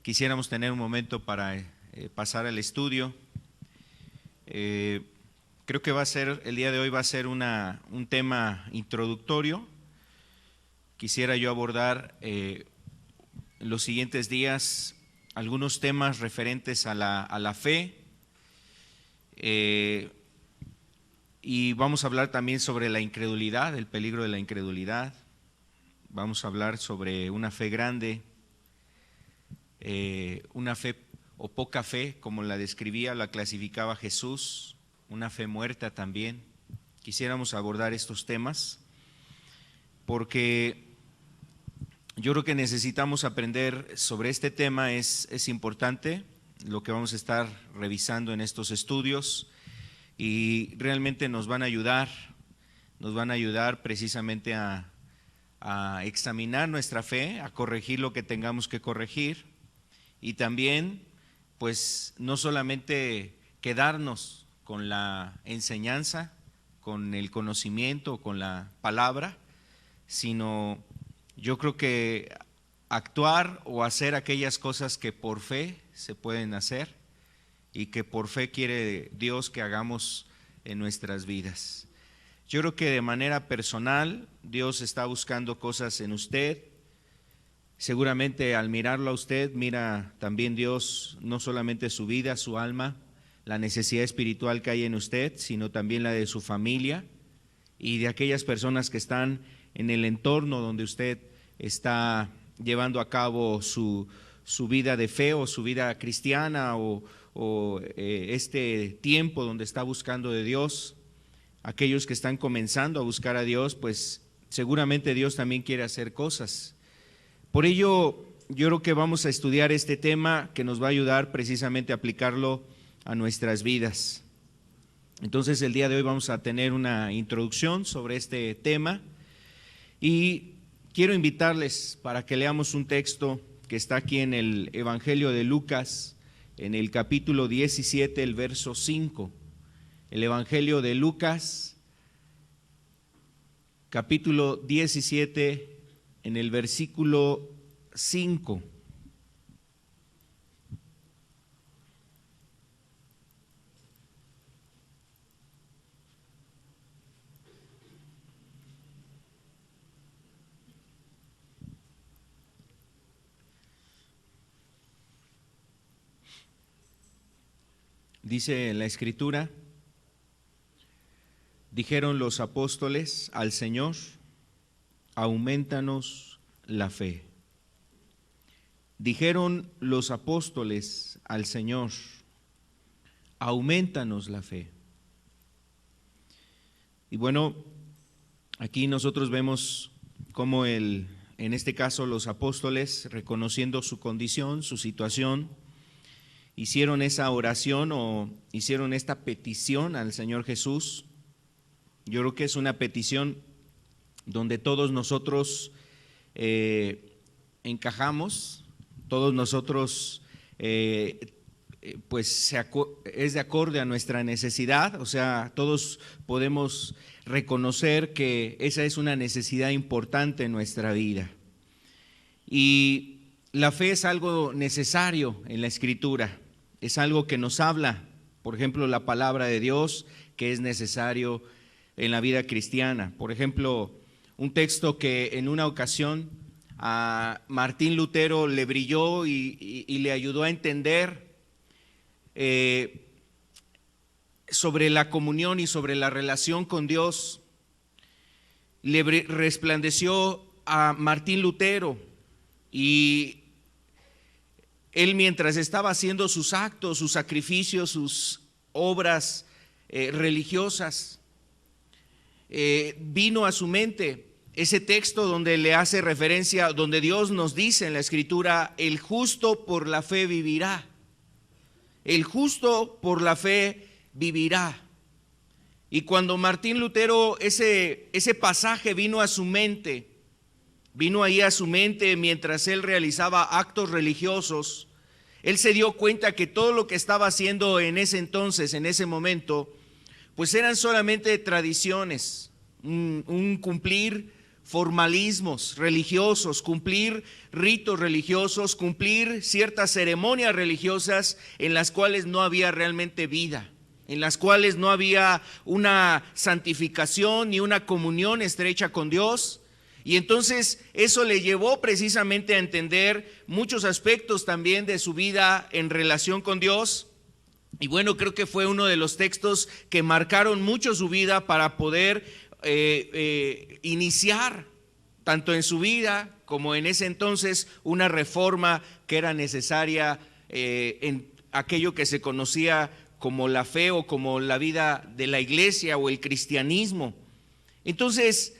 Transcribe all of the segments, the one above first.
quisiéramos tener un momento para pasar al estudio. Creo que el día de hoy va a ser un tema introductorio. Quisiera yo abordar en los siguientes días algunos temas referentes a la fe, y vamos a hablar también sobre la incredulidad, el peligro de la incredulidad. Vamos a hablar sobre una fe grande, una fe o poca fe, como la describía, la clasificaba Jesús, una fe muerta también. Quisiéramos abordar estos temas porque yo creo que necesitamos aprender sobre este tema. Es importante lo que vamos a estar revisando en estos estudios y realmente nos van a ayudar precisamente a examinar nuestra fe, a corregir lo que tengamos que corregir y también pues no solamente quedarnos con la enseñanza, con el conocimiento, con la palabra, sino yo creo que actuar o hacer aquellas cosas que por fe se pueden hacer y que por fe quiere Dios que hagamos en nuestras vidas. Yo creo que de manera personal Dios está buscando cosas en usted. Seguramente al mirarlo a usted, mira también Dios no solamente su vida, su alma, la necesidad espiritual que hay en usted, sino también la de su familia y de aquellas personas que están en el entorno donde usted está llevando a cabo su vida de fe o su vida cristiana o este tiempo donde está buscando de Dios. Aquellos que están comenzando a buscar a Dios, pues seguramente Dios también quiere hacer cosas. Por ello, yo creo que vamos a estudiar este tema que nos va a ayudar precisamente a aplicarlo a nuestras vidas. Entonces, el día de hoy vamos a tener una introducción sobre este tema y quiero invitarles para que leamos un texto que está aquí en el Evangelio de Lucas, en el capítulo 17, el verso 5. El Evangelio de Lucas, capítulo 17, en el versículo 5. Dice la Escritura: dijeron los apóstoles al Señor, aumentanos la fe. Dijeron los apóstoles al Señor, aumentanos la fe. Y bueno, aquí nosotros vemos cómo en este caso los apóstoles, reconociendo su condición, su situación, hicieron esa oración o hicieron esta petición al Señor Jesús. Yo creo que es una petición donde todos nosotros encajamos, todos nosotros pues es de acorde a nuestra necesidad, o sea, todos podemos reconocer que esa es una necesidad importante en nuestra vida. Y la fe es algo necesario en la Escritura, es algo que nos habla, por ejemplo, la palabra de Dios, que es necesario en la vida cristiana. Por ejemplo, un texto que en una ocasión a Martín Lutero le brilló y le ayudó a entender sobre la comunión y sobre la relación con Dios. Le resplandeció a Martín Lutero y él, mientras estaba haciendo sus actos, sus sacrificios, sus obras religiosas, vino a su mente ese texto donde le hace referencia, donde Dios nos dice en la Escritura: el justo por la fe vivirá. El justo por la fe vivirá. Y cuando Martín Lutero, ese pasaje vino a su mente, vino ahí a su mente mientras él realizaba actos religiosos, él se dio cuenta que todo lo que estaba haciendo en ese entonces, en ese momento, pues eran solamente tradiciones, un cumplir formalismos religiosos, cumplir ritos religiosos, cumplir ciertas ceremonias religiosas en las cuales no había realmente vida, en las cuales no había una santificación ni una comunión estrecha con Dios. Y entonces eso le llevó precisamente a entender muchos aspectos también de su vida en relación con Dios. Y bueno, creo que fue uno de los textos que marcaron mucho su vida para poder iniciar tanto en su vida como en ese entonces una reforma que era necesaria en aquello que se conocía como la fe o como la vida de la iglesia o el cristianismo. Entonces,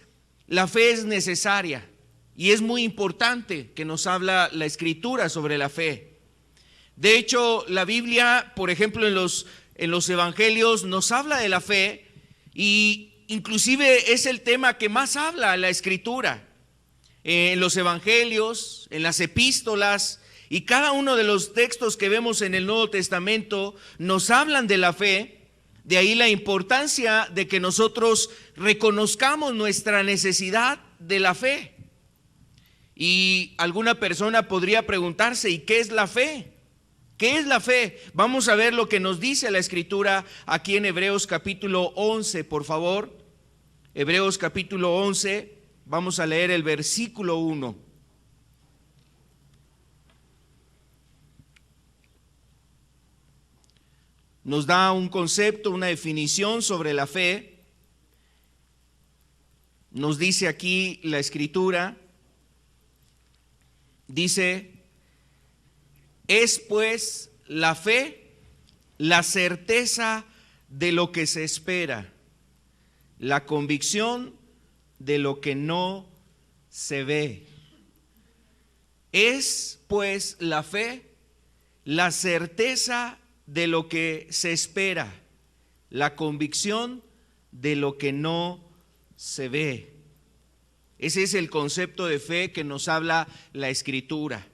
la fe es necesaria y es muy importante que nos habla la Escritura sobre la fe. De hecho, la Biblia, por ejemplo, en los evangelios nos habla de la fe y inclusive es el tema que más habla la Escritura. En los evangelios, en las epístolas y cada uno de los textos que vemos en el Nuevo Testamento nos hablan de la fe. De ahí la importancia de que nosotros reconozcamos nuestra necesidad de la fe. Y alguna persona podría preguntarse, ¿y qué es la fe? ¿Qué es la fe? Vamos a ver lo que nos dice la Escritura aquí en Hebreos capítulo 11, por favor. Hebreos capítulo 11, vamos a leer el versículo 1. Nos da un concepto, una definición sobre la fe. Nos dice aquí la Escritura, dice: es pues la fe la certeza de lo que se espera, la convicción de lo que no se ve. Es pues la fe la certeza de lo que se espera, la convicción de lo que no se ve. Ese es el concepto de fe que nos habla la Escritura.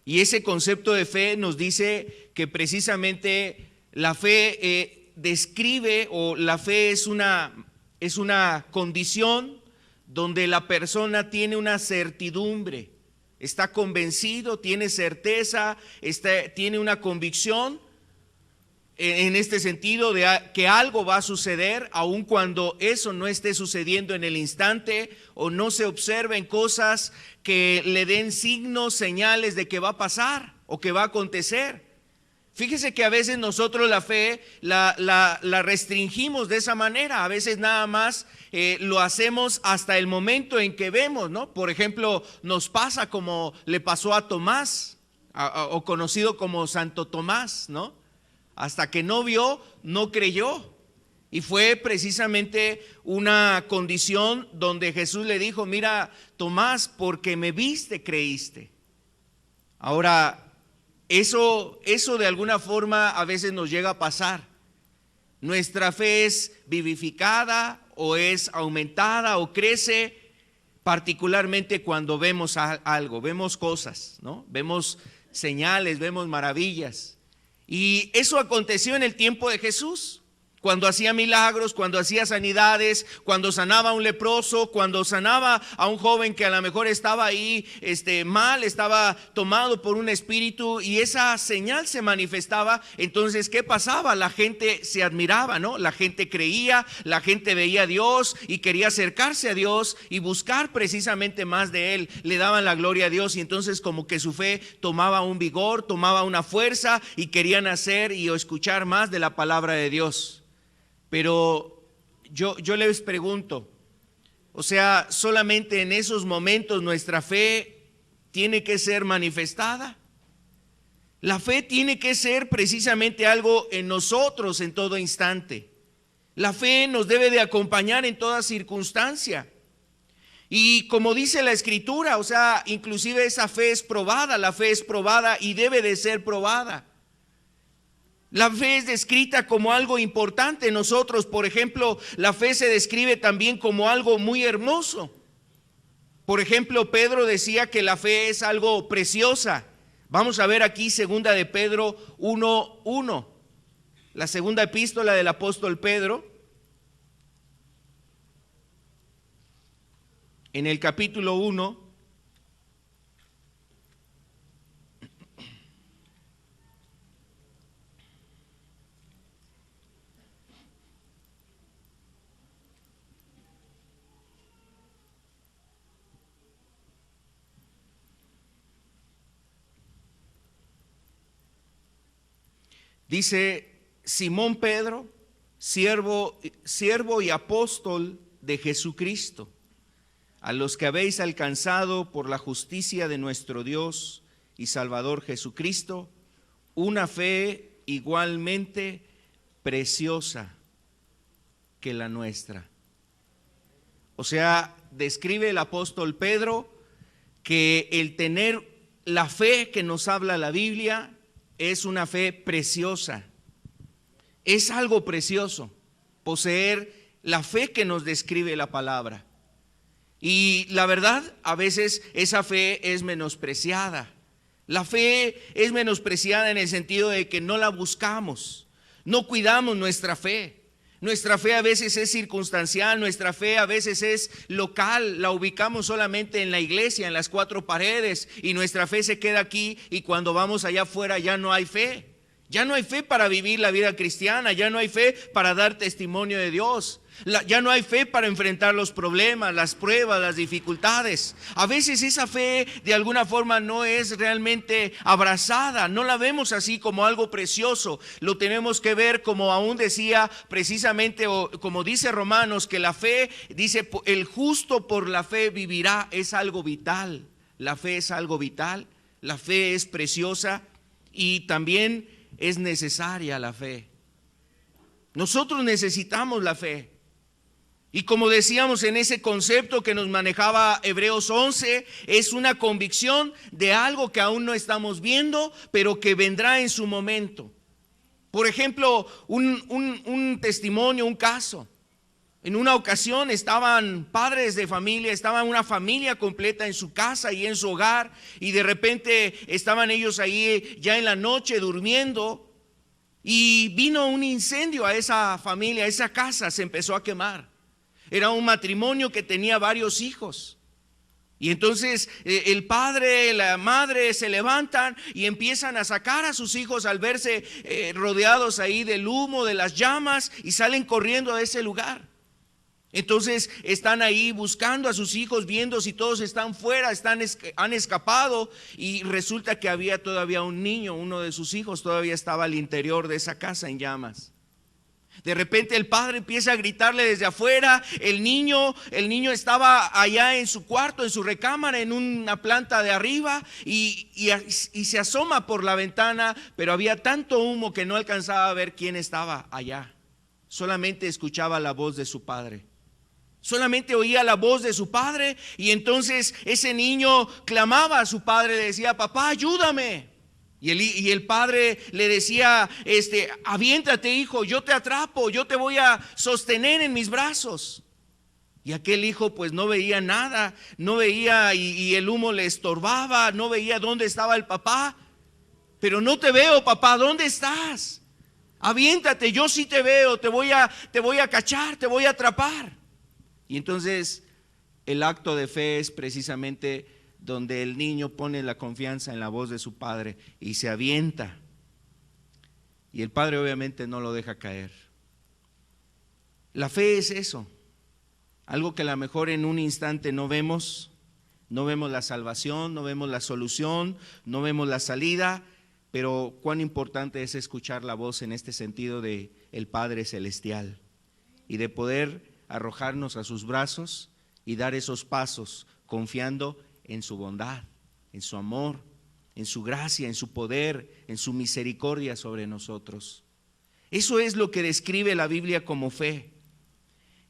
Y ese concepto de fe nos dice que precisamente la fe describe, o la fe es una condición donde la persona tiene una certidumbre, está convencido, tiene certeza, tiene una convicción en este sentido de que algo va a suceder, aun cuando eso no esté sucediendo en el instante o no se observen cosas que le den signos, señales de que va a pasar o que va a acontecer. Fíjese que a veces nosotros la fe la restringimos de esa manera, a veces nada más lo hacemos hasta el momento en que vemos, ¿no? Por ejemplo, nos pasa como le pasó a Tomás, o conocido como Santo Tomás, ¿no? Hasta que no vio, no creyó. Y fue precisamente una condición donde Jesús le dijo: mira, Tomás, porque me viste, creíste. Ahora, eso de alguna forma a veces nos llega a pasar. Nuestra fe es vivificada o es aumentada o crece particularmente cuando vemos algo, vemos cosas, ¿no? Vemos señales, vemos maravillas. Y eso aconteció en el tiempo de Jesús, cuando hacía milagros, cuando hacía sanidades, cuando sanaba a un leproso, cuando sanaba a un joven que a lo mejor estaba ahí mal, estaba tomado por un espíritu, y esa señal se manifestaba. Entonces, ¿qué pasaba? La gente se admiraba, ¿no? La gente creía, la gente veía a Dios y quería acercarse a Dios y buscar precisamente más de Él. Le daban la gloria a Dios y entonces como que su fe tomaba un vigor, tomaba una fuerza y querían hacer y escuchar más de la palabra de Dios. Pero yo les pregunto, o sea, solamente en esos momentos nuestra fe tiene que ser manifestada. La fe tiene que ser precisamente algo en nosotros en todo instante. La fe nos debe de acompañar en toda circunstancia. Y como dice la Escritura, o sea, inclusive esa fe es probada, la fe es probada y debe de ser probada. La fe es descrita como algo importante en nosotros. Por ejemplo, la fe se describe también como algo muy hermoso. Por ejemplo, Pedro decía que la fe es algo preciosa. Vamos a ver aquí segunda de Pedro 1:1, la segunda epístola del apóstol Pedro. en el capítulo 1, dice: Simón Pedro, siervo y apóstol de Jesucristo, a los que habéis alcanzado por la justicia de nuestro Dios y Salvador Jesucristo, una fe igualmente preciosa que la nuestra. O sea, describe el apóstol Pedro que el tener la fe que nos habla la Biblia es una fe preciosa. Es algo precioso poseer la fe que nos describe la palabra. Y la verdad, a veces esa fe es menospreciada. La fe es menospreciada en el sentido de que no la buscamos, no cuidamos nuestra fe. Nuestra fe a veces es circunstancial, nuestra fe a veces es local, la ubicamos solamente en la iglesia, en las cuatro paredes, y nuestra fe se queda aquí, y cuando vamos allá afuera ya no hay fe. Ya no hay fe para vivir la vida cristiana, ya no hay fe para dar testimonio de Dios, ya no hay fe para enfrentar los problemas, las pruebas, las dificultades. A veces esa fe de alguna forma no es realmente abrazada, no la vemos así como algo precioso, lo tenemos que ver como aún decía precisamente, o como dice Romanos, que la fe, dice, el justo por la fe vivirá. Es algo vital, la fe es algo vital, la fe es preciosa y también es necesaria la fe. Nosotros necesitamos la fe. Y como decíamos en ese concepto que nos manejaba Hebreos 11, es una convicción de algo que aún no estamos viendo, pero que vendrá en su momento. Por ejemplo, un testimonio, un caso. En una ocasión estaban padres de familia, estaba una familia completa en su casa y en su hogar, y de repente estaban ellos ahí ya en la noche durmiendo, y vino un incendio a esa familia, a esa casa se empezó a quemar. Era un matrimonio que tenía varios hijos. Y entonces el padre, la madre se levantan y empiezan a sacar a sus hijos al verse rodeados ahí del humo, de las llamas, y salen corriendo de ese lugar. Entonces están ahí buscando a sus hijos, viendo si todos están fuera, han escapado, y resulta que había todavía un niño, uno de sus hijos todavía estaba al interior de esa casa en llamas. De repente el padre empieza a gritarle desde afuera. El niño estaba allá en su cuarto, en su recámara, en una planta de arriba, y se asoma por la ventana, pero había tanto humo que no alcanzaba a ver quién estaba allá. Solamente escuchaba la voz de su padre. Solamente oía la voz de su padre, y entonces ese niño clamaba a su padre, le decía: papá, ayúdame. Y el padre le decía: aviéntate, hijo, yo te atrapo, yo te voy a sostener en mis brazos. Y aquel hijo pues no veía nada, no veía, y el humo le estorbaba, no veía dónde estaba el papá. Pero no te veo, papá, ¿dónde estás? Aviéntate, yo sí te veo, te voy a cachar, te voy a atrapar. Y entonces el acto de fe es precisamente donde el niño pone la confianza en la voz de su padre y se avienta. Y el padre obviamente no lo deja caer. La fe es eso, algo que a lo mejor en un instante no vemos la salvación, no vemos la solución, no vemos la salida, pero cuán importante es escuchar la voz en este sentido de el Padre Celestial y de poder arrojarnos a sus brazos y dar esos pasos confiando en su bondad, en su amor, en su gracia, en su poder, en su misericordia sobre nosotros. Eso es lo que describe la Biblia como fe.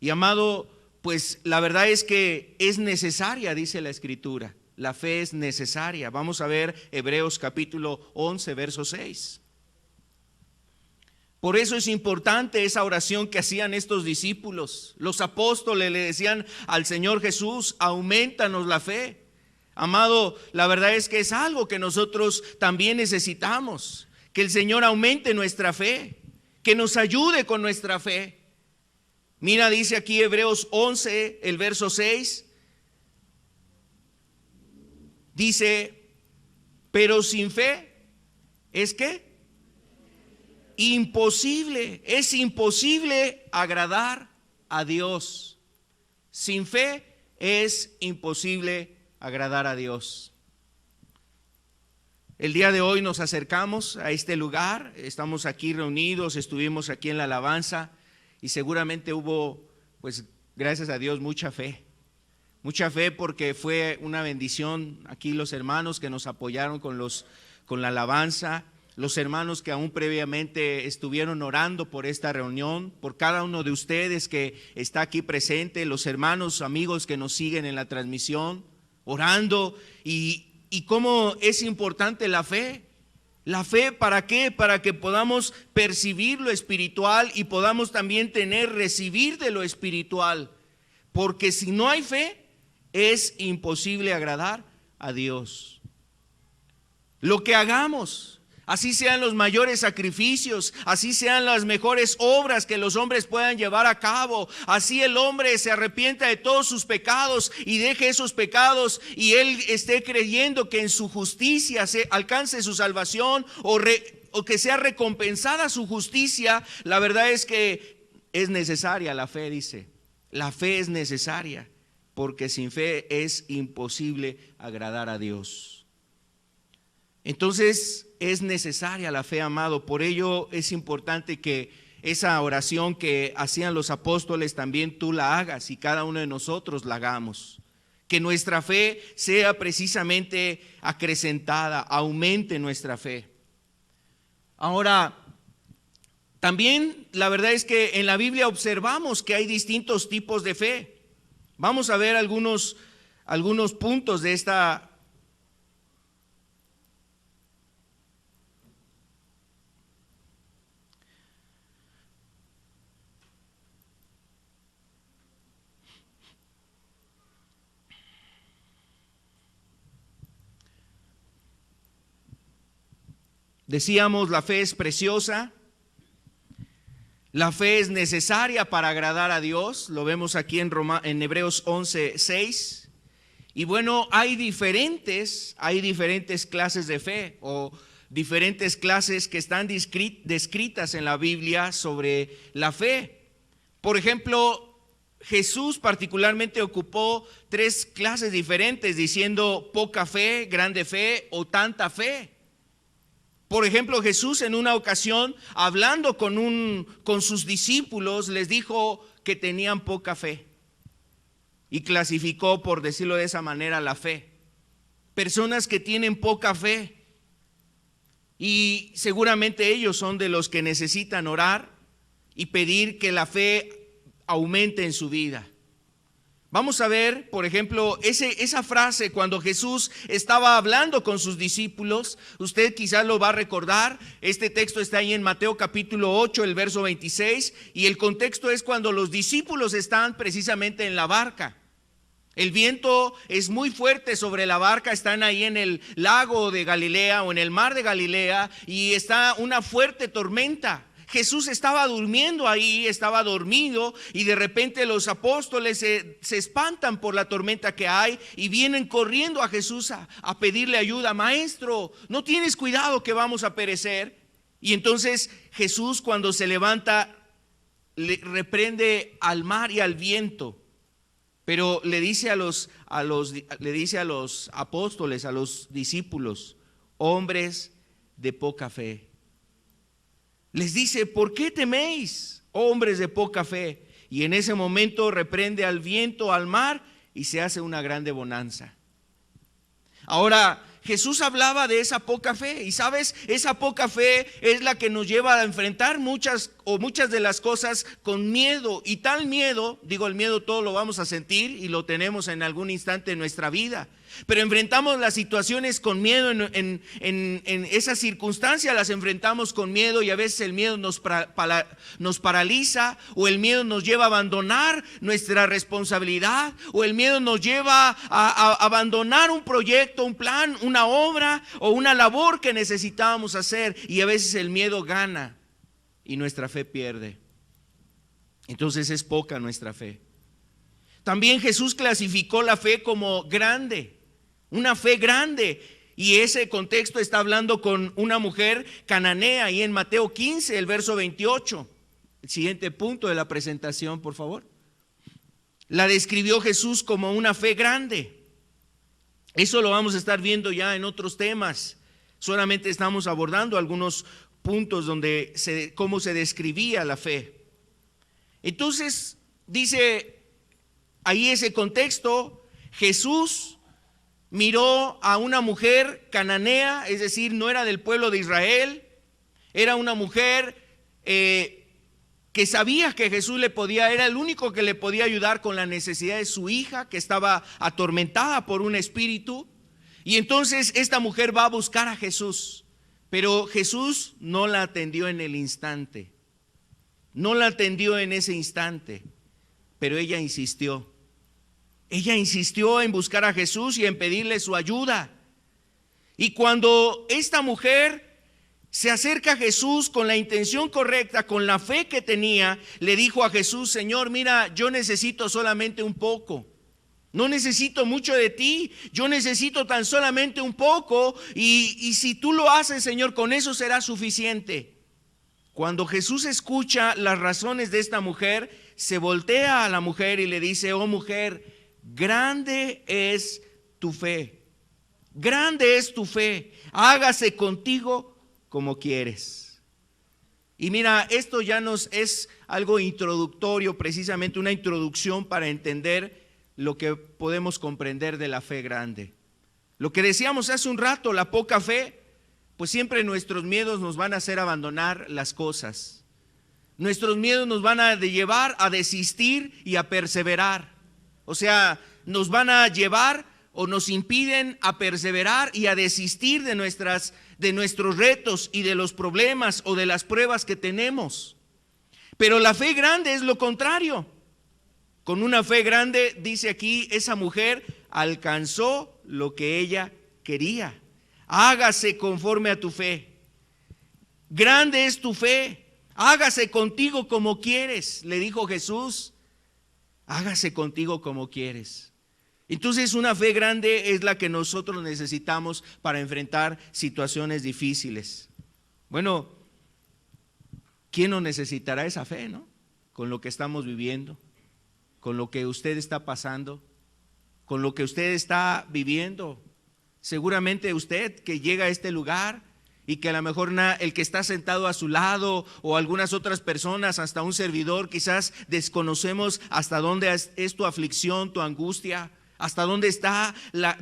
Y amado, pues la verdad es que es necesaria, dice la Escritura. La fe es necesaria. Vamos a ver Hebreos capítulo 11, verso 6. Por eso es importante esa oración que hacían estos discípulos. Los apóstoles le decían al Señor Jesús: aumentanos la fe. Amado, la verdad es que es algo que nosotros también necesitamos, que el Señor aumente nuestra fe, que nos ayude con nuestra fe. Mira, dice aquí Hebreos 11, el verso 6, Dice, pero sin fe, ¿es qué? Imposible, es imposible agradar a Dios. Sin fe es imposible agradar a Dios. El día de hoy nos acercamos a este lugar, estamos aquí reunidos, estuvimos aquí en la alabanza y seguramente hubo, pues gracias a Dios, mucha fe porque fue una bendición aquí los hermanos que nos apoyaron con la alabanza, los hermanos que aún previamente estuvieron orando por esta reunión, por cada uno de ustedes que está aquí presente, los hermanos, amigos que nos siguen en la transmisión, orando y cómo es importante la fe. ¿La fe para qué? Para que podamos percibir lo espiritual y podamos también recibir de lo espiritual. Porque si no hay fe, es imposible agradar a Dios. Lo que hagamos, así sean los mayores sacrificios, así sean las mejores obras que los hombres puedan llevar a cabo, así el hombre se arrepienta de todos sus pecados y deje esos pecados y él esté creyendo que en su justicia se alcance su salvación o que sea recompensada su justicia, la verdad es que es necesaria la fe, dice. La fe es necesaria porque sin fe es imposible agradar a Dios. Entonces es necesaria la fe, amado. Por ello es importante que esa oración que hacían los apóstoles también tú la hagas y cada uno de nosotros la hagamos. Que nuestra fe sea precisamente acrecentada, aumente nuestra fe. Ahora, también la verdad es que en la Biblia observamos que hay distintos tipos de fe. Vamos a ver algunos puntos de esta. Decíamos, la fe es preciosa, la fe es necesaria para agradar a Dios, lo vemos aquí en Hebreos 11:6. Y bueno, hay diferentes clases de fe o diferentes clases que están descritas en la Biblia sobre la fe. Por ejemplo, Jesús particularmente ocupó 3 clases diferentes, diciendo poca fe, grande fe o tanta fe. Por ejemplo, Jesús en una ocasión, hablando con sus discípulos, les dijo que tenían poca fe y clasificó, por decirlo de esa manera, la fe. Personas que tienen poca fe y seguramente ellos son de los que necesitan orar y pedir que la fe aumente en su vida. Vamos a ver, por ejemplo, esa frase cuando Jesús estaba hablando con sus discípulos. Usted quizás lo va a recordar. Este texto está ahí en Mateo capítulo 8, el verso 26. Y el contexto es cuando los discípulos están precisamente en la barca. El viento es muy fuerte sobre la barca, están ahí en el lago de Galilea o en el mar de Galilea y está una fuerte tormenta. Jesús estaba durmiendo ahí, estaba dormido y de repente los apóstoles se espantan por la tormenta que hay y vienen corriendo a Jesús a pedirle ayuda. Maestro, ¿no tienes cuidado que vamos a perecer? Y entonces Jesús, cuando se levanta, le reprende al mar y al viento, pero le dice a los apóstoles, a los discípulos, hombres de poca fe. Les dice, ¿por qué teméis, hombres de poca fe? Y en ese momento reprende al viento, al mar, y se hace una grande bonanza. Ahora, Jesús hablaba de esa poca fe, y sabes, esa poca fe es la que nos lleva a enfrentar muchas de las cosas con miedo, y tal miedo, digo, el miedo todo lo vamos a sentir y lo tenemos en algún instante en nuestra vida, pero enfrentamos las situaciones con miedo, en esas circunstancias las enfrentamos con miedo y a veces el miedo nos paraliza o el miedo nos lleva a abandonar nuestra responsabilidad o el miedo nos lleva a abandonar un proyecto, un plan, una obra o una labor que necesitábamos hacer y a veces el miedo gana y nuestra fe pierde. Entonces es poca nuestra fe. También Jesús clasificó la fe como grande. una fe grande. Y ese contexto está hablando con una mujer cananea, ahí en Mateo 15, el verso 28. El siguiente punto de la presentación, por favor. La describió Jesús como una fe grande. Eso lo vamos a estar viendo ya en otros temas. Solamente estamos abordando algunos puntos donde cómo se describía la fe. Entonces, dice ahí ese contexto, Jesús miró a una mujer cananea, es decir, no era del pueblo de Israel, era una mujer que sabía que Jesús era el único que le podía ayudar con la necesidad de su hija, que estaba atormentada por un espíritu. Y entonces esta mujer va a buscar a Jesús, pero Jesús no la atendió en el instante, no la atendió en ese instante, pero ella insistió. Ella insistió en buscar a Jesús y en pedirle su ayuda. Y cuando esta mujer se acerca a Jesús con la intención correcta, con la fe que tenía, le dijo a Jesús: Señor, mira, yo necesito solamente un poco. No necesito mucho de ti, yo necesito tan solamente un poco, y si tú lo haces, Señor, con eso será suficiente. Cuando Jesús escucha las razones de esta mujer, se voltea a la mujer y le dice: oh mujer, grande es tu fe, grande es tu fe, hágase contigo como quieres. Y mira, esto ya nos es algo introductorio, precisamente una introducción para entender lo que podemos comprender de la fe grande. Lo que decíamos hace un rato, la poca fe, pues siempre nuestros miedos nos van a hacer abandonar las cosas. Nuestros miedos nos van a llevar a desistir y a perseverar. O sea, nos van a llevar o nos impiden a perseverar y a desistir de nuestros retos y de los problemas o de las pruebas que tenemos. Pero la fe grande es lo contrario. Con una fe grande, dice aquí, esa mujer alcanzó lo que ella quería. Hágase conforme a tu fe. Grande es tu fe. Hágase contigo como quieres, le dijo Jesús. Hágase contigo como quieres. Entonces, una fe grande es la que nosotros necesitamos para enfrentar situaciones difíciles. Bueno, ¿quién no necesitará esa fe, no? Con lo que estamos viviendo, con lo que usted está pasando, con lo que usted está viviendo. Seguramente usted que llega a este lugar y que a lo mejor el que está sentado a su lado o algunas otras personas, hasta un servidor, quizás desconocemos hasta dónde es tu aflicción, tu angustia, hasta dónde está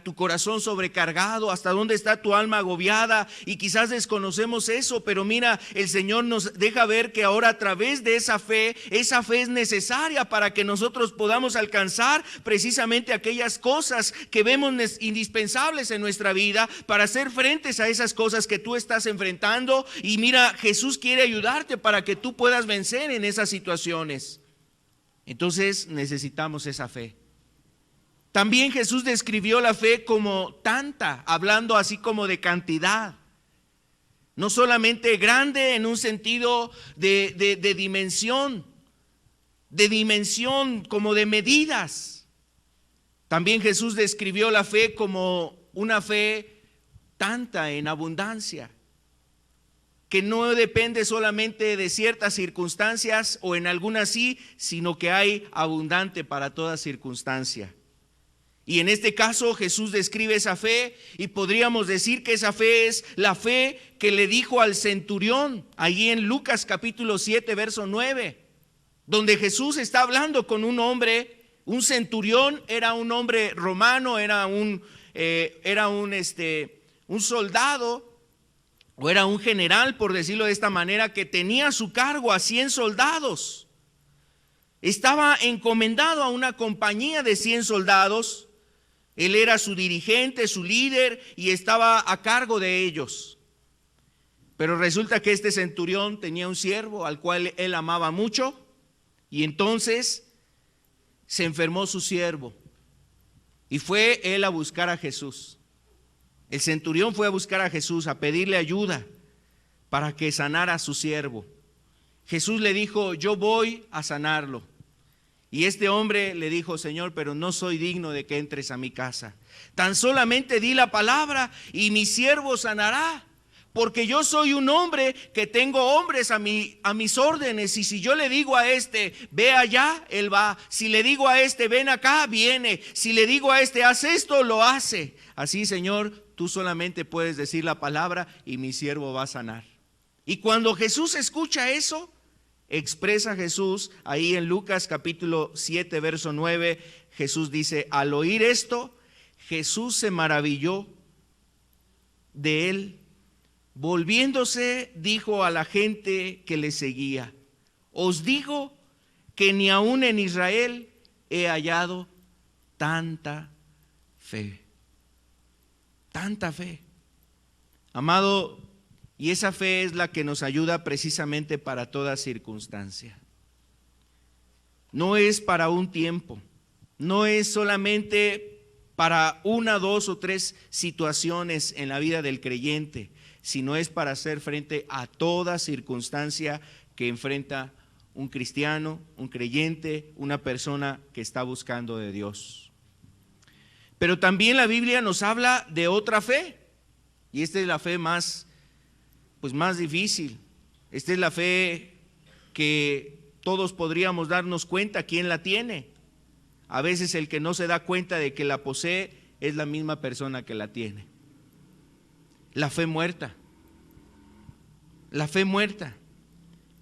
tu corazón sobrecargado, hasta dónde está tu alma agobiada, y quizás desconocemos eso, pero mira, el Señor nos deja ver que ahora a través de esa fe es necesaria para que nosotros podamos alcanzar precisamente aquellas cosas que vemos indispensables en nuestra vida para hacer frentes a esas cosas que tú estás enfrentando. Y mira, Jesús quiere ayudarte para que tú puedas vencer en esas situaciones. Entonces necesitamos esa fe. También Jesús describió la fe como tanta, hablando así como de cantidad. No solamente grande en un sentido de dimensión, como de medidas. También Jesús describió la fe como una fe tanta en abundancia, que no depende solamente de ciertas circunstancias o en algunas sí, sino que hay abundante para toda circunstancia. Y en este caso Jesús describe esa fe, y podríamos decir que esa fe es la fe que le dijo al centurión, allí en Lucas capítulo 7, verso 9, donde Jesús está hablando con un hombre. Un centurión era un hombre romano, era un soldado, o era un general, por decirlo de esta manera, que tenía a su cargo a 100 soldados. Estaba encomendado a una compañía de 100 soldados. Él era su dirigente, su líder, y estaba a cargo de ellos. Pero resulta que este centurión tenía un siervo al cual él amaba mucho, y entonces se enfermó su siervo, y fue él a buscar a Jesús. El centurión fue a buscar a Jesús, a pedirle ayuda para que sanara a su siervo. Jesús le dijo: yo voy a sanarlo. Y este hombre le dijo: Señor, pero no soy digno de que entres a mi casa. Tan solamente di la palabra y mi siervo sanará. Porque yo soy un hombre que tengo hombres a mis órdenes, y si yo le digo a este, ve allá, él va. Si le digo a este, ven acá, viene. Si le digo a este, haz esto, lo hace. Así, Señor, tú solamente puedes decir la palabra y mi siervo va a sanar. Y cuando Jesús escucha eso, expresa Jesús ahí en Lucas capítulo 7, verso 9, Jesús dice: al oír esto, Jesús se maravilló de él. Volviéndose, dijo a la gente que le seguía: os digo que ni aún en Israel he hallado tanta fe. Tanta fe. Amado, y esa fe es la que nos ayuda precisamente para toda circunstancia. No es para un tiempo, no es solamente para una, dos o tres situaciones en la vida del creyente, sino es para hacer frente a toda circunstancia que enfrenta un cristiano, un creyente, una persona que está buscando de Dios. Pero también la Biblia nos habla de otra fe, y esta es la fe más difícil. Esta es la fe que todos podríamos darnos cuenta quién la tiene. A veces el que no se da cuenta de que la posee es la misma persona que la tiene. La fe muerta. La fe muerta.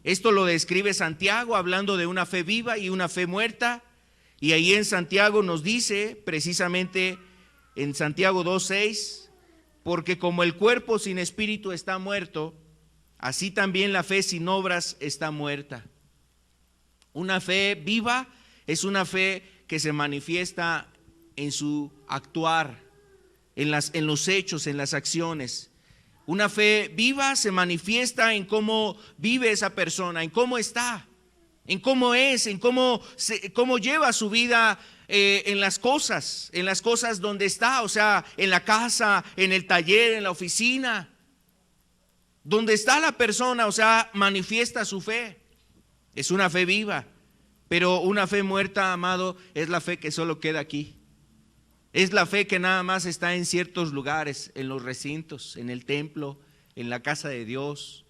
Esto lo describe Santiago hablando de una fe viva y una fe muerta. Y ahí en Santiago nos dice, precisamente en Santiago 2:6, porque como el cuerpo sin espíritu está muerto, así también la fe sin obras está muerta. Una fe viva es una fe que se manifiesta en su actuar, en los hechos, en las acciones. Una fe viva se manifiesta en cómo vive esa persona, en cómo está, en cómo es, en cómo lleva su vida en las cosas donde está, o sea, en la casa, en el taller, en la oficina. Donde está la persona, o sea, manifiesta su fe. Es una fe viva. Pero una fe muerta, amado, es la fe que solo queda aquí. Es la fe que nada más está en ciertos lugares, en los recintos, en el templo, en la casa de Dios,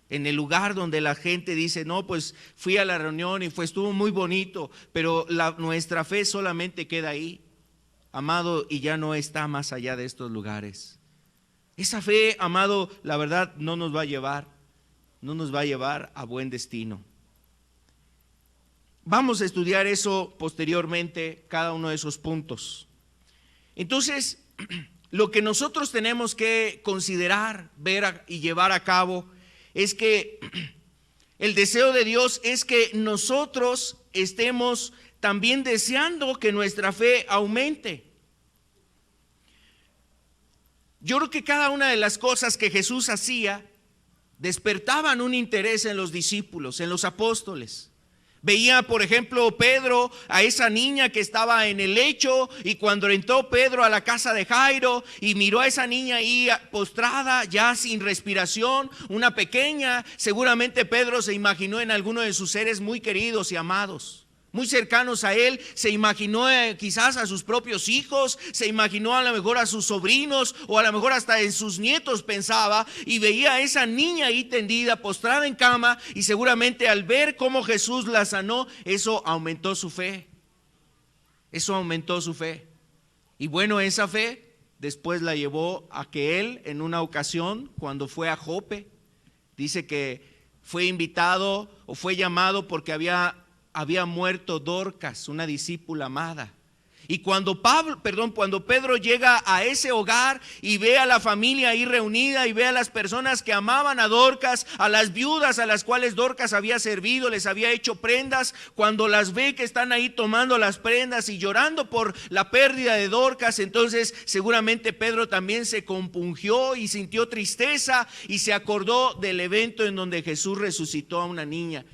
en el lugar donde la gente dice: no, pues fui a la reunión y estuvo muy bonito, pero nuestra fe solamente queda ahí, amado, y ya no está más allá de estos lugares. Esa fe, amado, la verdad no nos va a llevar a buen destino. Vamos a estudiar eso posteriormente, cada uno de esos puntos. Entonces, lo que nosotros tenemos que considerar, ver y llevar a cabo es que el deseo de Dios es que nosotros estemos también deseando que nuestra fe aumente. Yo creo que cada una de las cosas que Jesús hacía despertaban un interés en los discípulos, en los apóstoles. Veía, por ejemplo, Pedro a esa niña que estaba en el lecho, y cuando entró Pedro a la casa de Jairo y miró a esa niña ahí postrada, ya sin respiración, una pequeña, seguramente Pedro se imaginó en alguno de sus seres muy queridos y amados, muy cercanos a él. Se imaginó quizás a sus propios hijos, se imaginó a lo mejor a sus sobrinos, o a lo mejor hasta en sus nietos pensaba, y veía a esa niña ahí tendida, postrada en cama, y seguramente al ver cómo Jesús la sanó, eso aumentó su fe. Eso aumentó su fe. Y bueno, esa fe después la llevó a que él, en una ocasión, cuando fue a Jope, dice que fue invitado o fue llamado porque había muerto Dorcas, una discípula amada. Y cuando Pedro llega a ese hogar y ve a la familia ahí reunida, y ve a las personas que amaban a Dorcas, a las viudas a las cuales Dorcas había servido, les había hecho prendas, cuando las ve que están ahí tomando las prendas y llorando por la pérdida de Dorcas, entonces seguramente Pedro también se compungió y sintió tristeza, y se acordó del evento en donde Jesús resucitó a una niña.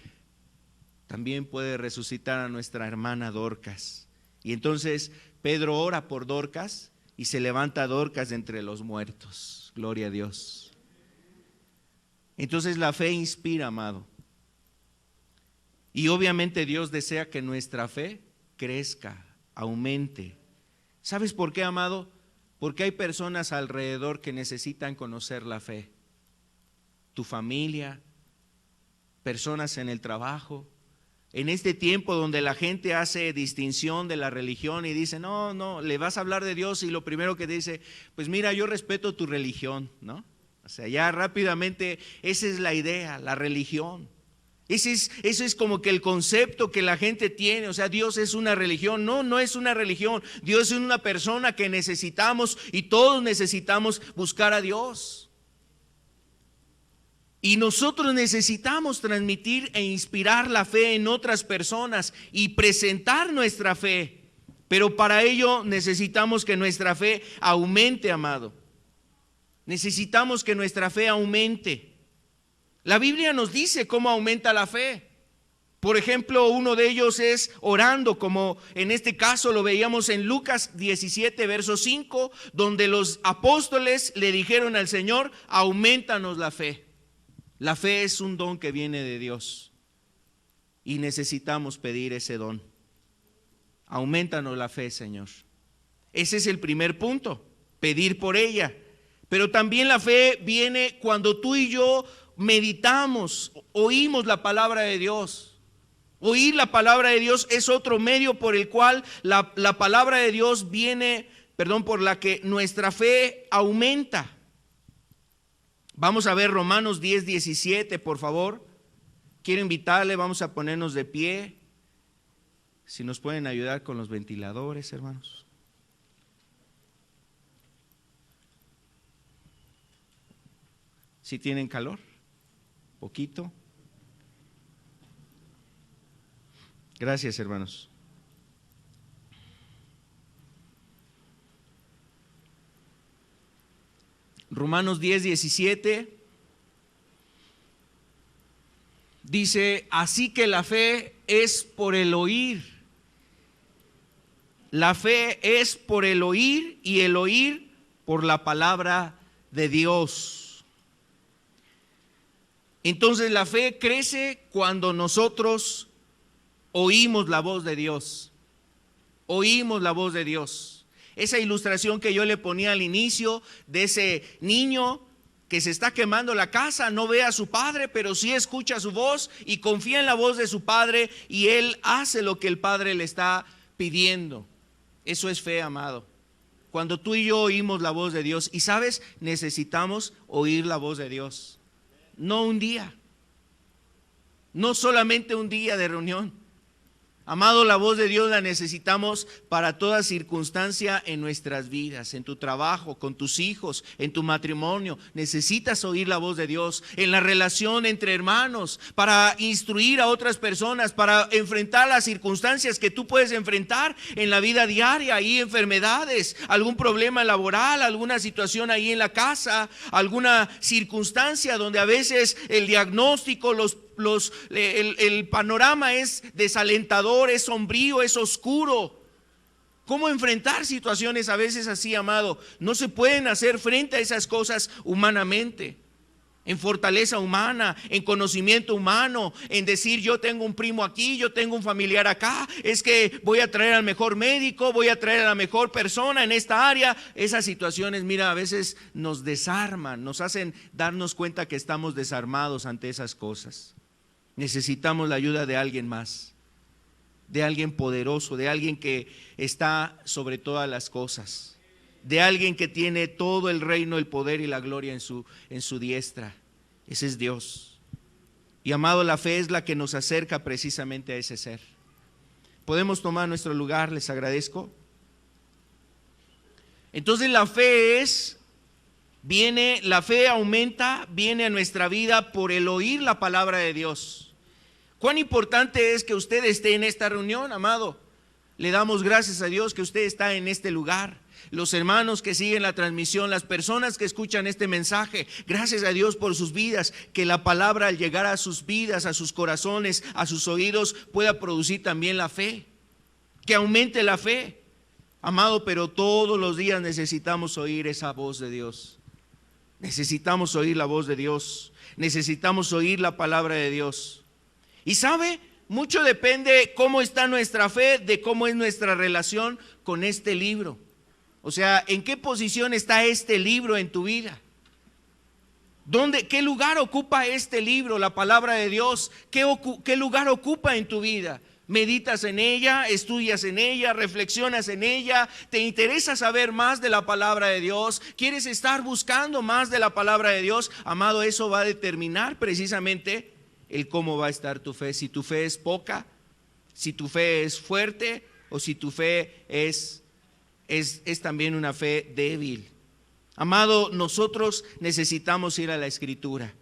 También puede resucitar a nuestra hermana Dorcas. Y entonces Pedro ora por Dorcas y se levanta Dorcas de entre los muertos. Gloria a Dios. Entonces la fe inspira, amado. Y obviamente Dios desea que nuestra fe crezca, aumente. ¿Sabes por qué, amado? Porque hay personas alrededor que necesitan conocer la fe. Tu familia, personas en el trabajo. En este tiempo donde la gente hace distinción de la religión y dice, no, le vas a hablar de Dios y lo primero que dice, pues mira, yo respeto tu religión, ¿no? O sea, ya rápidamente esa es la idea, la religión. Ese es como que el concepto que la gente tiene, o sea, Dios es una religión. No, no es una religión. Dios es una persona que necesitamos y todos necesitamos buscar a Dios. Y nosotros necesitamos transmitir e inspirar la fe en otras personas y presentar nuestra fe. Pero para ello necesitamos que nuestra fe aumente, amado. Necesitamos que nuestra fe aumente. La Biblia nos dice cómo aumenta la fe. Por ejemplo, uno de ellos es orando, como en este caso lo veíamos en Lucas 17, verso 5, donde los apóstoles le dijeron al Señor, aumentanos la fe. La fe es un don que viene de Dios y necesitamos pedir ese don. Aumentanos la fe, Señor. Ese es el primer punto, pedir por ella. Pero también la fe viene cuando tú y yo meditamos, oímos la palabra de Dios. Oír la palabra de Dios es otro medio por el cual la palabra de Dios viene, por la que nuestra fe aumenta. Vamos a ver Romanos 10, 17, por favor. Quiero invitarle, vamos a ponernos de pie. Si nos pueden ayudar con los ventiladores, hermanos. ¿Sí tienen calor? ¿Poquito? Gracias, hermanos. Romanos 10, 17 dice, así que la fe es por el oír. La fe es por el oír y el oír por la palabra de Dios. Entonces la fe crece cuando nosotros oímos la voz de Dios. Oímos la voz de Dios. Esa ilustración que yo le ponía al inicio de ese niño que se está quemando la casa, no ve a su padre, pero sí escucha su voz y confía en la voz de su padre y él hace lo que el padre le está pidiendo. Eso es fe, amado. Cuando tú y yo oímos la voz de Dios, y sabes, necesitamos oír la voz de Dios. No un día, no solamente un día de reunión. Amado, la voz de Dios la necesitamos para toda circunstancia en nuestras vidas, en tu trabajo, con tus hijos, en tu matrimonio. Necesitas oír la voz de Dios en la relación entre hermanos, para instruir a otras personas, para enfrentar las circunstancias que tú puedes enfrentar en la vida diaria, ahí enfermedades, algún problema laboral, alguna situación ahí en la casa, alguna circunstancia donde a veces el diagnóstico, el panorama es desalentador, es sombrío, es oscuro. ¿Cómo enfrentar situaciones a veces así, amado? No se pueden hacer frente a esas cosas humanamente, en fortaleza humana, en conocimiento humano, en decir yo tengo un primo aquí, yo tengo un familiar acá, es que voy a traer al mejor médico, voy a traer a la mejor persona en esta área. Esas situaciones, mira, a veces nos desarman, nos hacen darnos cuenta que estamos desarmados ante esas cosas. Necesitamos la ayuda de alguien más, de alguien poderoso, de alguien que está sobre todas las cosas, de alguien que tiene todo el reino, el poder y la gloria en su diestra. Ese es Dios. Y amado, la fe es la que nos acerca precisamente a ese ser. Podemos tomar nuestro lugar, les agradezco. Entonces la fe aumenta, viene a nuestra vida por el oír la palabra de Dios. ¿Cuán importante es que usted esté en esta reunión, amado? Le damos gracias a Dios que usted está en este lugar. Los hermanos que siguen la transmisión, las personas que escuchan este mensaje, gracias a Dios por sus vidas, que la palabra al llegar a sus vidas, a sus corazones, a sus oídos, pueda producir también la fe, que aumente la fe. Amado, pero todos los días necesitamos oír esa voz de Dios. Necesitamos oír la voz de Dios. Necesitamos oír la palabra de Dios. Y sabe, mucho depende cómo está nuestra fe, de cómo es nuestra relación con este libro. O sea, ¿en qué posición está este libro en tu vida? ¿Qué lugar ocupa este libro, la palabra de Dios? ¿Qué lugar ocupa en tu vida? ¿Meditas en ella? ¿Estudias en ella? ¿Reflexionas en ella? ¿Te interesa saber más de la palabra de Dios? ¿Quieres estar buscando más de la palabra de Dios? Amado, eso va a determinar precisamente el cómo va a estar tu fe. Si tu fe es poca, si tu fe es fuerte o si tu fe es también una fe débil. Amado, nosotros necesitamos ir a la Escritura.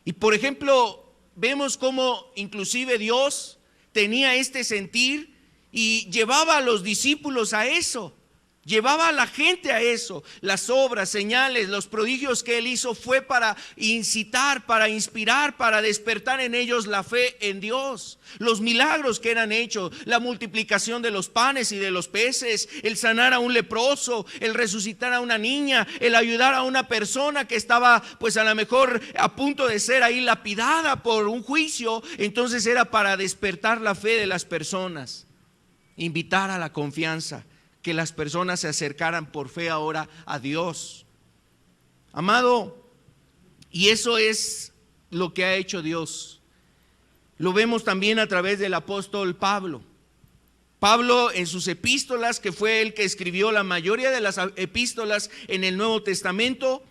Y por ejemplo, vemos cómo inclusive Dios tenía este sentir y llevaba a los discípulos a eso. Llevaba a la gente a eso. Las obras, señales, los prodigios que Él hizo fue para incitar, para inspirar, para despertar en ellos la fe en Dios. Los milagros que eran hechos, la multiplicación de los panes y de los peces, el sanar a un leproso, el resucitar a una niña, el ayudar a una persona que estaba pues a lo mejor a punto de ser ahí lapidada por un juicio. Entonces era para despertar la fe de las personas, invitar a la confianza, que las personas se acercaran por fe ahora a Dios. Amado, y eso es lo que ha hecho Dios. Lo vemos también a través del apóstol Pablo. Pablo en sus epístolas, que fue el que escribió la mayoría de las epístolas en el Nuevo Testamento,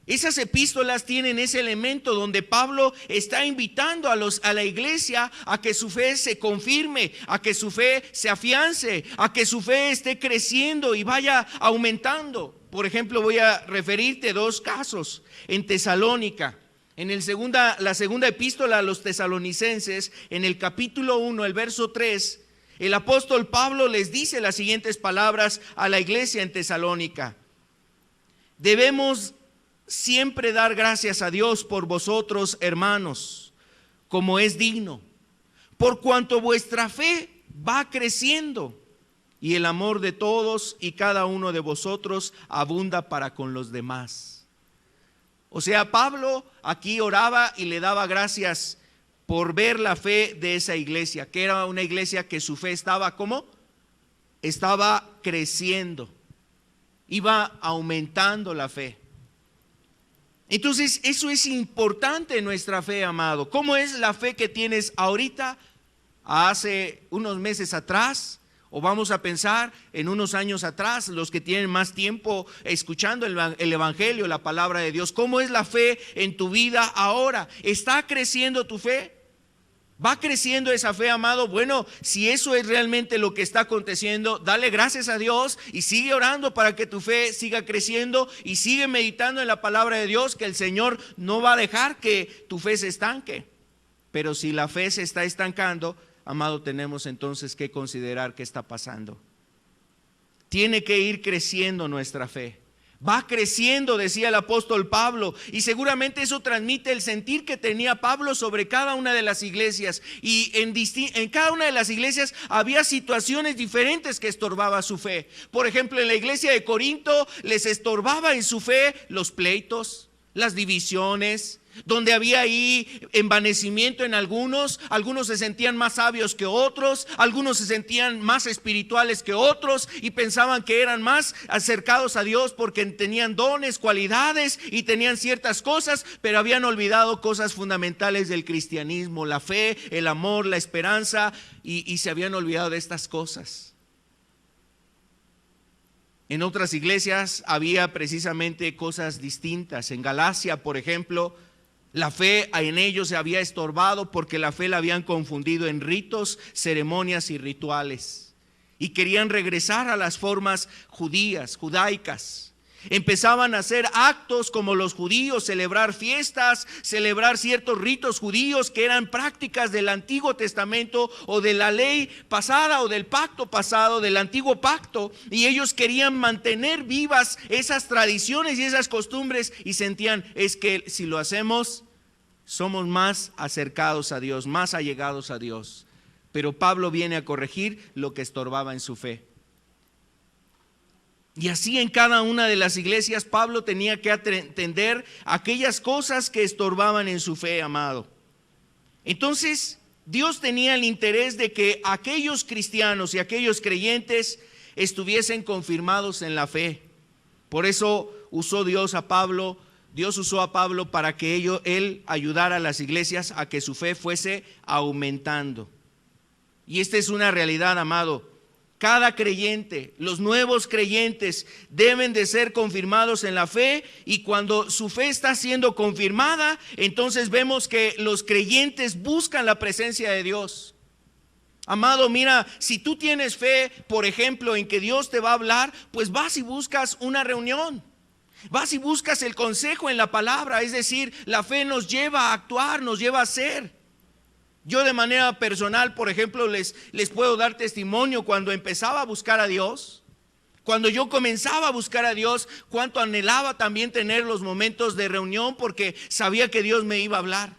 esas epístolas tienen ese elemento donde Pablo está invitando a la iglesia a que su fe se confirme, a que su fe se afiance, a que su fe esté creciendo y vaya aumentando. Por ejemplo, voy a referirte dos casos. En Tesalónica, la segunda epístola a los tesalonicenses, en el capítulo 1, el verso 3, el apóstol Pablo les dice las siguientes palabras a la iglesia en Tesalónica: debemos siempre dar gracias a Dios por vosotros, hermanos, como es digno, por cuanto vuestra fe va creciendo y el amor de todos y cada uno de vosotros abunda para con los demás. O sea, Pablo aquí oraba y le daba gracias por ver la fe de esa iglesia, que era una iglesia que su fe estaba, ¿cómo? Estaba creciendo, iba aumentando la fe. Entonces, eso es importante en nuestra fe, amado. ¿Cómo es la fe que tienes ahorita, hace unos meses atrás? O vamos a pensar en unos años atrás, los que tienen más tiempo escuchando el Evangelio, la palabra de Dios. ¿Cómo es la fe en tu vida ahora? ¿Está creciendo tu fe? ¿Va creciendo esa fe, amado? Bueno, si eso es realmente lo que está aconteciendo, dale gracias a Dios y sigue orando para que tu fe siga creciendo y sigue meditando en la palabra de Dios, que el Señor no va a dejar que tu fe se estanque. Pero si la fe se está estancando, amado, tenemos entonces que considerar qué está pasando. Tiene que ir creciendo nuestra fe. Va creciendo, decía el apóstol Pablo, y seguramente eso transmite el sentir que tenía Pablo sobre cada una de las iglesias. Y en cada una de las iglesias había situaciones diferentes que estorbaban su fe. Por ejemplo, en la iglesia de Corinto les estorbaba en su fe los pleitos, las divisiones, donde había ahí envanecimiento en algunos se sentían más sabios que otros, algunos se sentían más espirituales que otros y pensaban que eran más acercados a Dios porque tenían dones, cualidades y tenían ciertas cosas, pero habían olvidado cosas fundamentales del cristianismo, la fe, el amor, la esperanza, y se habían olvidado de estas cosas. En otras iglesias había precisamente cosas distintas. En Galacia, por ejemplo, la fe en ellos se había estorbado porque la fe la habían confundido en ritos, ceremonias y rituales. Y querían regresar a las formas judaicas. Empezaban a hacer actos como los judíos, celebrar fiestas, celebrar ciertos ritos judíos que eran prácticas del Antiguo Testamento o de la ley pasada o del pacto pasado, del antiguo pacto, y ellos querían mantener vivas esas tradiciones y esas costumbres y sentían, es que si lo hacemos somos más acercados a Dios, más allegados a Dios. Pero Pablo viene a corregir lo que estorbaba en su fe. Y así en cada una de las iglesias Pablo tenía que atender aquellas cosas que estorbaban en su fe, amado. Entonces, Dios tenía el interés de que aquellos cristianos y aquellos creyentes estuviesen confirmados en la fe. Por eso usó Dios a Pablo. Dios usó a Pablo para que él ayudara a las iglesias a que su fe fuese aumentando. Y esta es una realidad, amado. Cada creyente, los nuevos creyentes deben de ser confirmados en la fe, y cuando su fe está siendo confirmada, entonces vemos que los creyentes buscan la presencia de Dios. Amado, mira, si tú tienes fe, por ejemplo, en que Dios te va a hablar, pues vas y buscas una reunión. Vas y buscas el consejo en la palabra, es decir, la fe nos lleva a actuar, nos lleva a ser. Yo de manera personal, por ejemplo, les puedo dar testimonio cuando empezaba a buscar a Dios. Cuando yo comenzaba a buscar a Dios, cuánto anhelaba también tener los momentos de reunión, porque sabía que Dios me iba a hablar.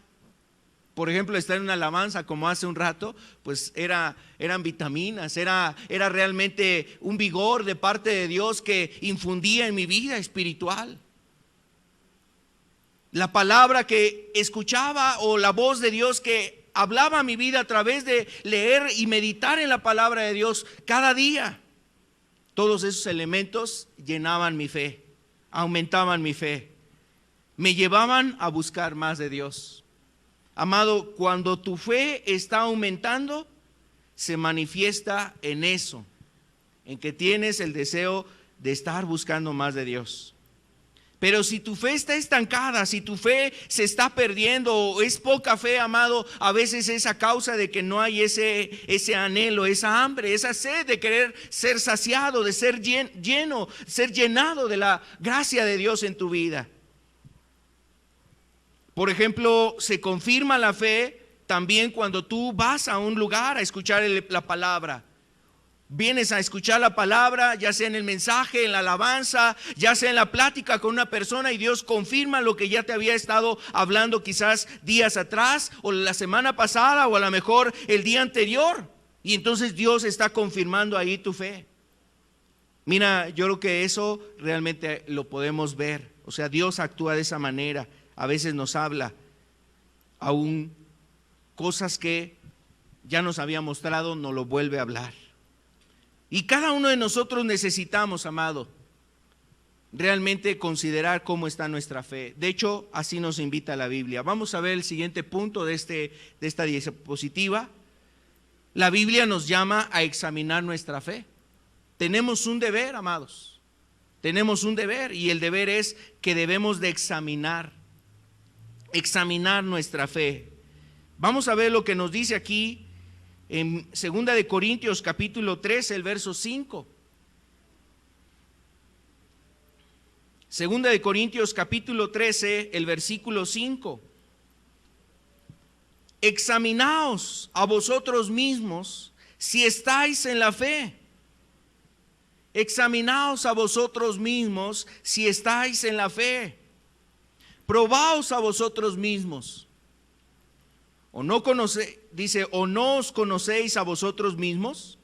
Por ejemplo, estar en una alabanza como hace un rato, pues eran vitaminas, era realmente un vigor de parte de Dios que infundía en mi vida espiritual. La palabra que escuchaba o la voz de Dios que hablaba a mi vida a través de leer y meditar en la palabra de Dios cada día. Todos esos elementos llenaban mi fe, aumentaban mi fe, me llevaban a buscar más de Dios. Amado, cuando tu fe está aumentando, se manifiesta en eso, en que tienes el deseo de estar buscando más de Dios. Pero si tu fe está estancada, si tu fe se está perdiendo o es poca fe, amado, a veces es a causa de que no hay ese anhelo, esa hambre, esa sed de querer ser saciado, de ser lleno, ser llenado de la gracia de Dios en tu vida. Por ejemplo, se confirma la fe también cuando tú vas a un lugar a escuchar la palabra. Vienes a escuchar la palabra, ya sea en el mensaje, en la alabanza, ya sea en la plática con una persona, y Dios confirma lo que ya te había estado hablando quizás días atrás, o la semana pasada, o a lo mejor el día anterior. Y entonces Dios está confirmando ahí tu fe. Mira, yo creo que eso realmente lo podemos ver. O sea, Dios actúa de esa manera. A veces nos habla aún cosas que ya nos había mostrado, nos lo vuelve a hablar. Y cada uno de nosotros necesitamos, amado, realmente considerar cómo está nuestra fe. De hecho, así nos invita la Biblia. Vamos a ver el siguiente punto de esta diapositiva. La Biblia nos llama a examinar nuestra fe. Tenemos un deber, amados. Tenemos un deber, y el deber es que debemos de examinar nuestra fe. Vamos a ver lo que nos dice aquí en 2 de Corintios capítulo 13, el verso 5. 2 de Corintios capítulo 13, el versículo 5. Examinaos a vosotros mismos si estáis en la fe. Examinaos a vosotros mismos si estáis en la fe. Probaos a vosotros mismos. ¿O no os conocéis a vosotros mismos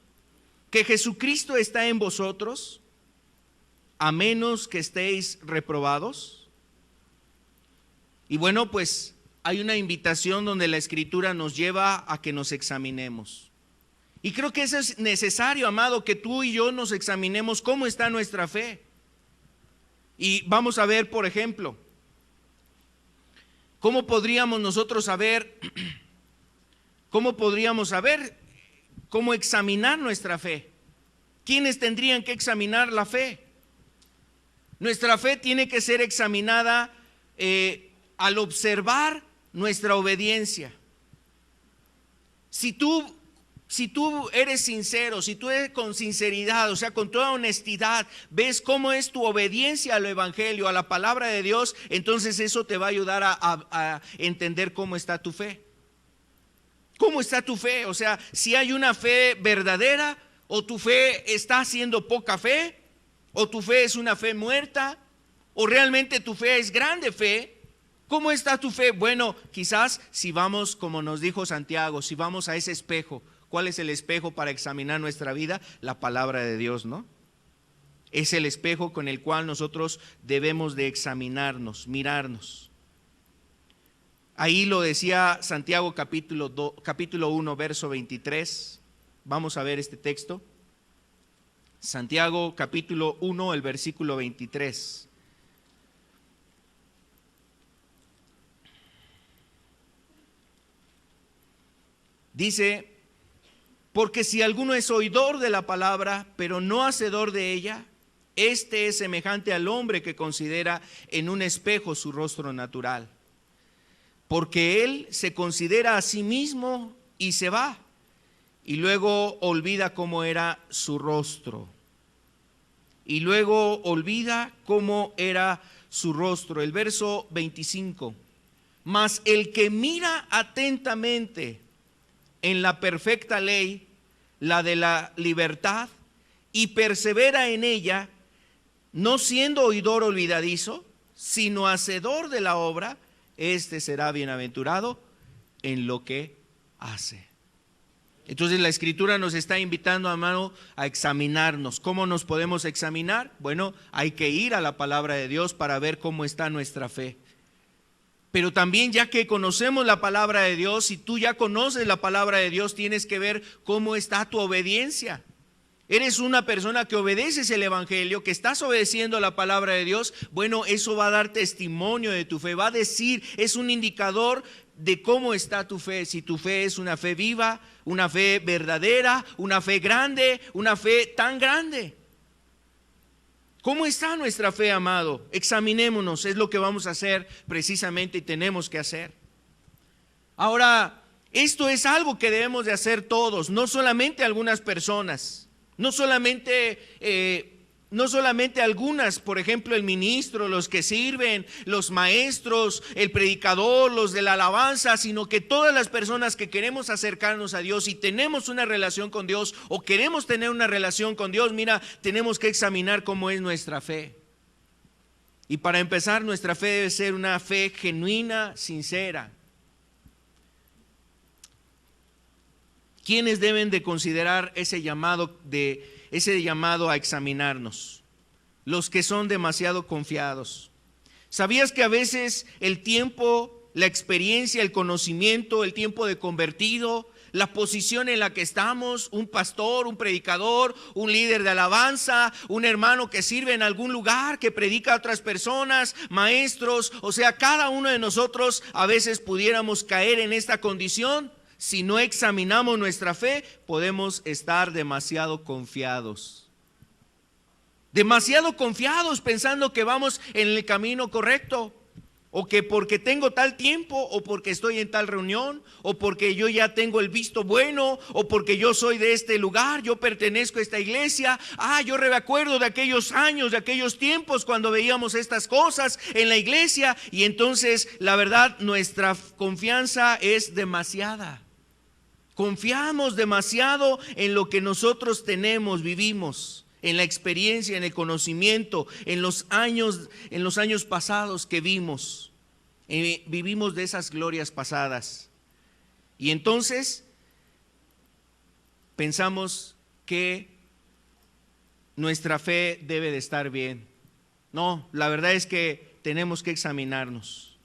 que Jesucristo está en vosotros, a menos que estéis reprobados? Y bueno, pues hay una invitación donde la Escritura nos lleva a que nos examinemos. Y creo que eso es necesario, amado, que tú y yo nos examinemos cómo está nuestra fe. Y vamos a ver, por ejemplo, ¿cómo podríamos nosotros saber cómo examinar nuestra fe? ¿Quiénes tendrían que examinar la fe? Nuestra fe tiene que ser examinada al observar nuestra obediencia. Si tú eres sincero, si tú eres con sinceridad, o sea, con toda honestidad, ves cómo es tu obediencia al evangelio, a la palabra de Dios, entonces eso te va a ayudar a entender cómo está tu fe. ¿Cómo está tu fe? O sea, si hay una fe verdadera, o tu fe está siendo poca fe, o tu fe es una fe muerta, o realmente tu fe es grande fe. ¿Cómo está tu fe? Bueno, quizás si vamos, como nos dijo Santiago, si vamos a ese espejo. ¿Cuál es el espejo para examinar nuestra vida? La palabra de Dios, ¿no? Es el espejo con el cual nosotros debemos de examinarnos, mirarnos. Ahí lo decía Santiago capítulo 1, verso 23. Vamos a ver este texto. Santiago capítulo 1, el versículo 23. Dice: porque si alguno es oidor de la palabra, pero no hacedor de ella, este es semejante al hombre que considera en un espejo su rostro natural. Porque él se considera a sí mismo y se va, y luego olvida cómo era su rostro. Y luego olvida cómo era su rostro. El verso 25. Mas el que mira atentamente en la perfecta ley, la de la libertad, y persevera en ella, no siendo oidor olvidadizo, sino hacedor de la obra, este será bienaventurado en lo que hace. Entonces la Escritura nos está invitando, hermano, a examinarnos. ¿Cómo nos podemos examinar? Bueno, hay que ir a la palabra de Dios para ver cómo está nuestra fe. Pero también, ya que conocemos la palabra de Dios, si tú ya conoces la palabra de Dios, tienes que ver cómo está tu obediencia. Eres una persona que obedeces el evangelio, que estás obedeciendo la palabra de Dios. Bueno, eso va a dar testimonio de tu fe, va a decir, es un indicador de cómo está tu fe. Si tu fe es una fe viva, una fe verdadera, una fe grande, una fe tan grande. ¿Cómo está nuestra fe, amado? Examinémonos, es lo que vamos a hacer precisamente y tenemos que hacer. Ahora, esto es algo que debemos de hacer todos, no solamente algunas personas. No solamente algunas, por ejemplo, el ministro, los que sirven, los maestros, el predicador, los de la alabanza, sino que todas las personas que queremos acercarnos a Dios y tenemos una relación con Dios o queremos tener una relación con Dios, mira, tenemos que examinar cómo es nuestra fe. Y para empezar, nuestra fe debe ser una fe genuina, sincera. ¿Quiénes deben de considerar ese llamado a examinarnos? Los que son demasiado confiados. ¿Sabías que a veces el tiempo, la experiencia, el conocimiento, el tiempo de convertido, la posición en la que estamos, un pastor, un predicador, un líder de alabanza, un hermano que sirve en algún lugar, que predica a otras personas, maestros, o sea, cada uno de nosotros a veces pudiéramos caer en esta condición? Si no examinamos nuestra fe, podemos estar demasiado confiados. Demasiado confiados pensando que vamos en el camino correcto. O que porque tengo tal tiempo, o porque estoy en tal reunión, o porque yo ya tengo el visto bueno, o porque yo soy de este lugar, yo pertenezco a esta iglesia. Yo recuerdo de aquellos años, de aquellos tiempos cuando veíamos estas cosas en la iglesia. Y entonces, la verdad, nuestra confianza es demasiada. Confiamos demasiado en lo que nosotros tenemos, vivimos, en la experiencia, en el conocimiento, en los años pasados que vimos. Vivimos de esas glorias pasadas. Y entonces pensamos que nuestra fe debe de estar bien. No, la verdad es que tenemos que examinarnos.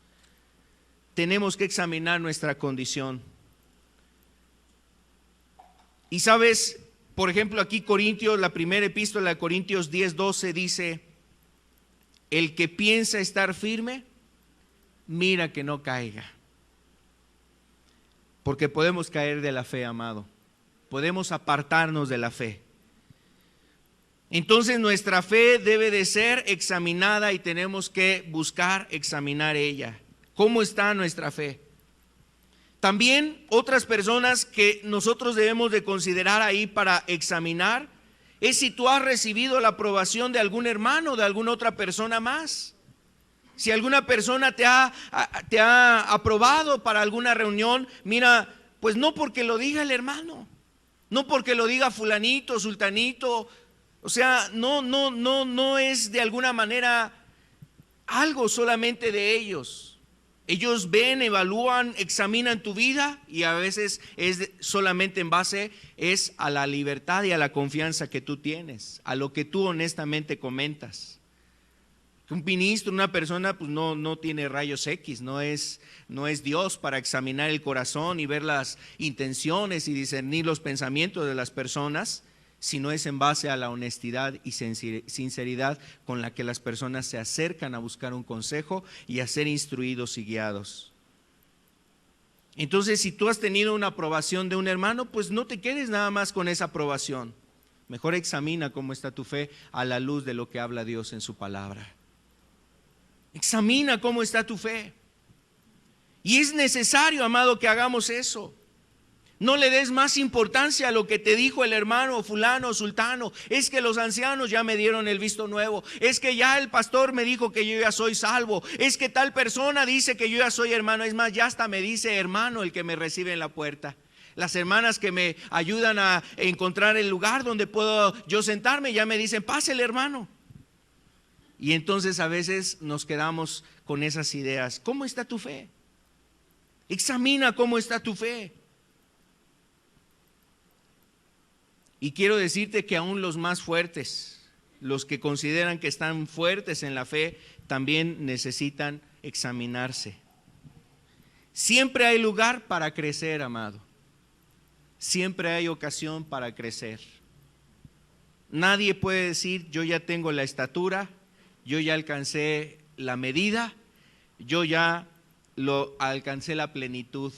Tenemos que examinar nuestra condición. Y sabes, por ejemplo, aquí Corintios, la primera epístola de Corintios 10:12 dice: el que piensa estar firme, mira que no caiga. Porque podemos caer de la fe, amado. Podemos apartarnos de la fe. Entonces nuestra fe debe de ser examinada y tenemos que buscar examinar ella. ¿Cómo está nuestra fe? También otras personas que nosotros debemos de considerar ahí para examinar es si tú has recibido la aprobación de algún hermano, de alguna otra persona más. Si alguna persona te ha aprobado para alguna reunión, mira, pues no porque lo diga el hermano, no porque lo diga fulanito, sultanito, o sea, no es de alguna manera algo solamente de ellos. Ellos ven, evalúan, examinan tu vida y a veces es solamente en base a la libertad y a la confianza que tú tienes, a lo que tú honestamente comentas. Un ministro, una persona, pues no tiene rayos X, no es Dios para examinar el corazón y ver las intenciones y discernir los pensamientos de las personas, sino es en base a la honestidad y sinceridad con la que las personas se acercan a buscar un consejo y a ser instruidos y guiados. Entonces, si tú has tenido una aprobación de un hermano, pues no te quedes nada más con esa aprobación. Mejor examina cómo está tu fe a la luz de lo que habla Dios en su palabra. Examina cómo está tu fe. Y es necesario, amado, que hagamos eso. No le des más importancia a lo que te dijo el hermano fulano o sultano. Es que los ancianos ya me dieron el visto nuevo. Es que ya el pastor me dijo que yo ya soy salvo. Es que tal persona dice que yo ya soy hermano. Es más, ya hasta me dice hermano el que me recibe en la puerta. Las hermanas que me ayudan a encontrar el lugar donde puedo yo sentarme ya me dicen, pásele hermano. Y entonces a veces nos quedamos con esas ideas. ¿Cómo está tu fe? Examina cómo está tu fe. Y quiero decirte que aún los más fuertes, los que consideran que están fuertes en la fe, también necesitan examinarse. Siempre hay lugar para crecer, amado. Siempre hay ocasión para crecer. Nadie puede decir, yo ya tengo la estatura, yo ya alcancé la medida, yo ya alcancé la plenitud.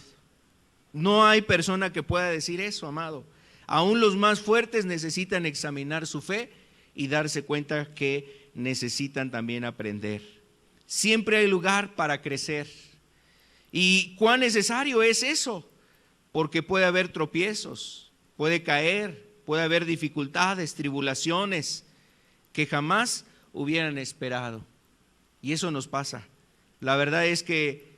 No hay persona que pueda decir eso, amado. Aún los más fuertes necesitan examinar su fe y darse cuenta que necesitan también aprender. Siempre hay lugar para crecer. ¿Y cuán necesario es eso? Porque puede haber tropiezos, puede caer, puede haber dificultades, tribulaciones que jamás hubieran esperado. Y eso nos pasa. La verdad es que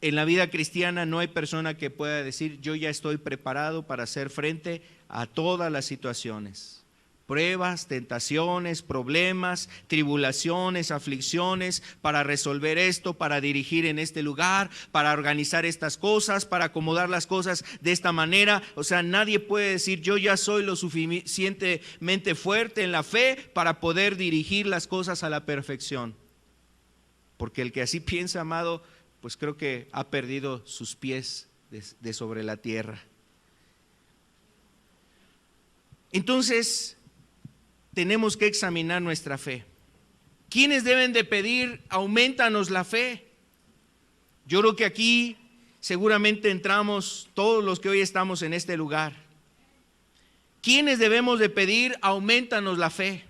en la vida cristiana no hay persona que pueda decir, yo ya estoy preparado para hacer frente a todas las situaciones. Pruebas, tentaciones, problemas, tribulaciones, aflicciones, para resolver esto, para dirigir en este lugar, para organizar estas cosas, para acomodar las cosas de esta manera. O sea, nadie puede decir, yo ya soy lo suficientemente fuerte en la fe para poder dirigir las cosas a la perfección. Porque el que así piensa, amado, pues creo que ha perdido sus pies de sobre la tierra. Entonces, tenemos que examinar nuestra fe. ¿Quiénes deben de pedir, aumentanos la fe? Yo creo que aquí seguramente entramos todos los que hoy estamos en este lugar. ¿Quiénes debemos de pedir, aumentanos la fe?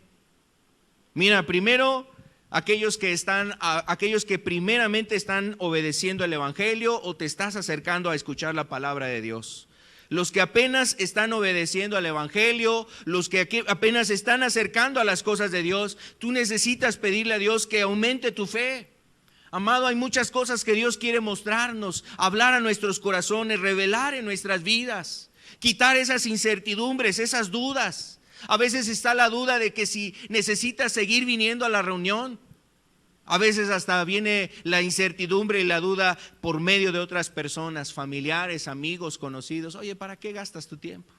Mira, primero aquellos que primeramente están obedeciendo el evangelio o te estás acercando a escuchar la palabra de Dios. Los que apenas están obedeciendo al evangelio, los que apenas están acercando a las cosas de Dios, tú necesitas pedirle a Dios que aumente tu fe. Amado, hay muchas cosas que Dios quiere mostrarnos, hablar a nuestros corazones, revelar en nuestras vidas, quitar esas incertidumbres, esas dudas. A veces está la duda de que si necesitas seguir viniendo a la reunión. A veces hasta viene la incertidumbre y la duda por medio de otras personas, familiares, amigos, conocidos. Oye, ¿para qué gastas tu tiempo?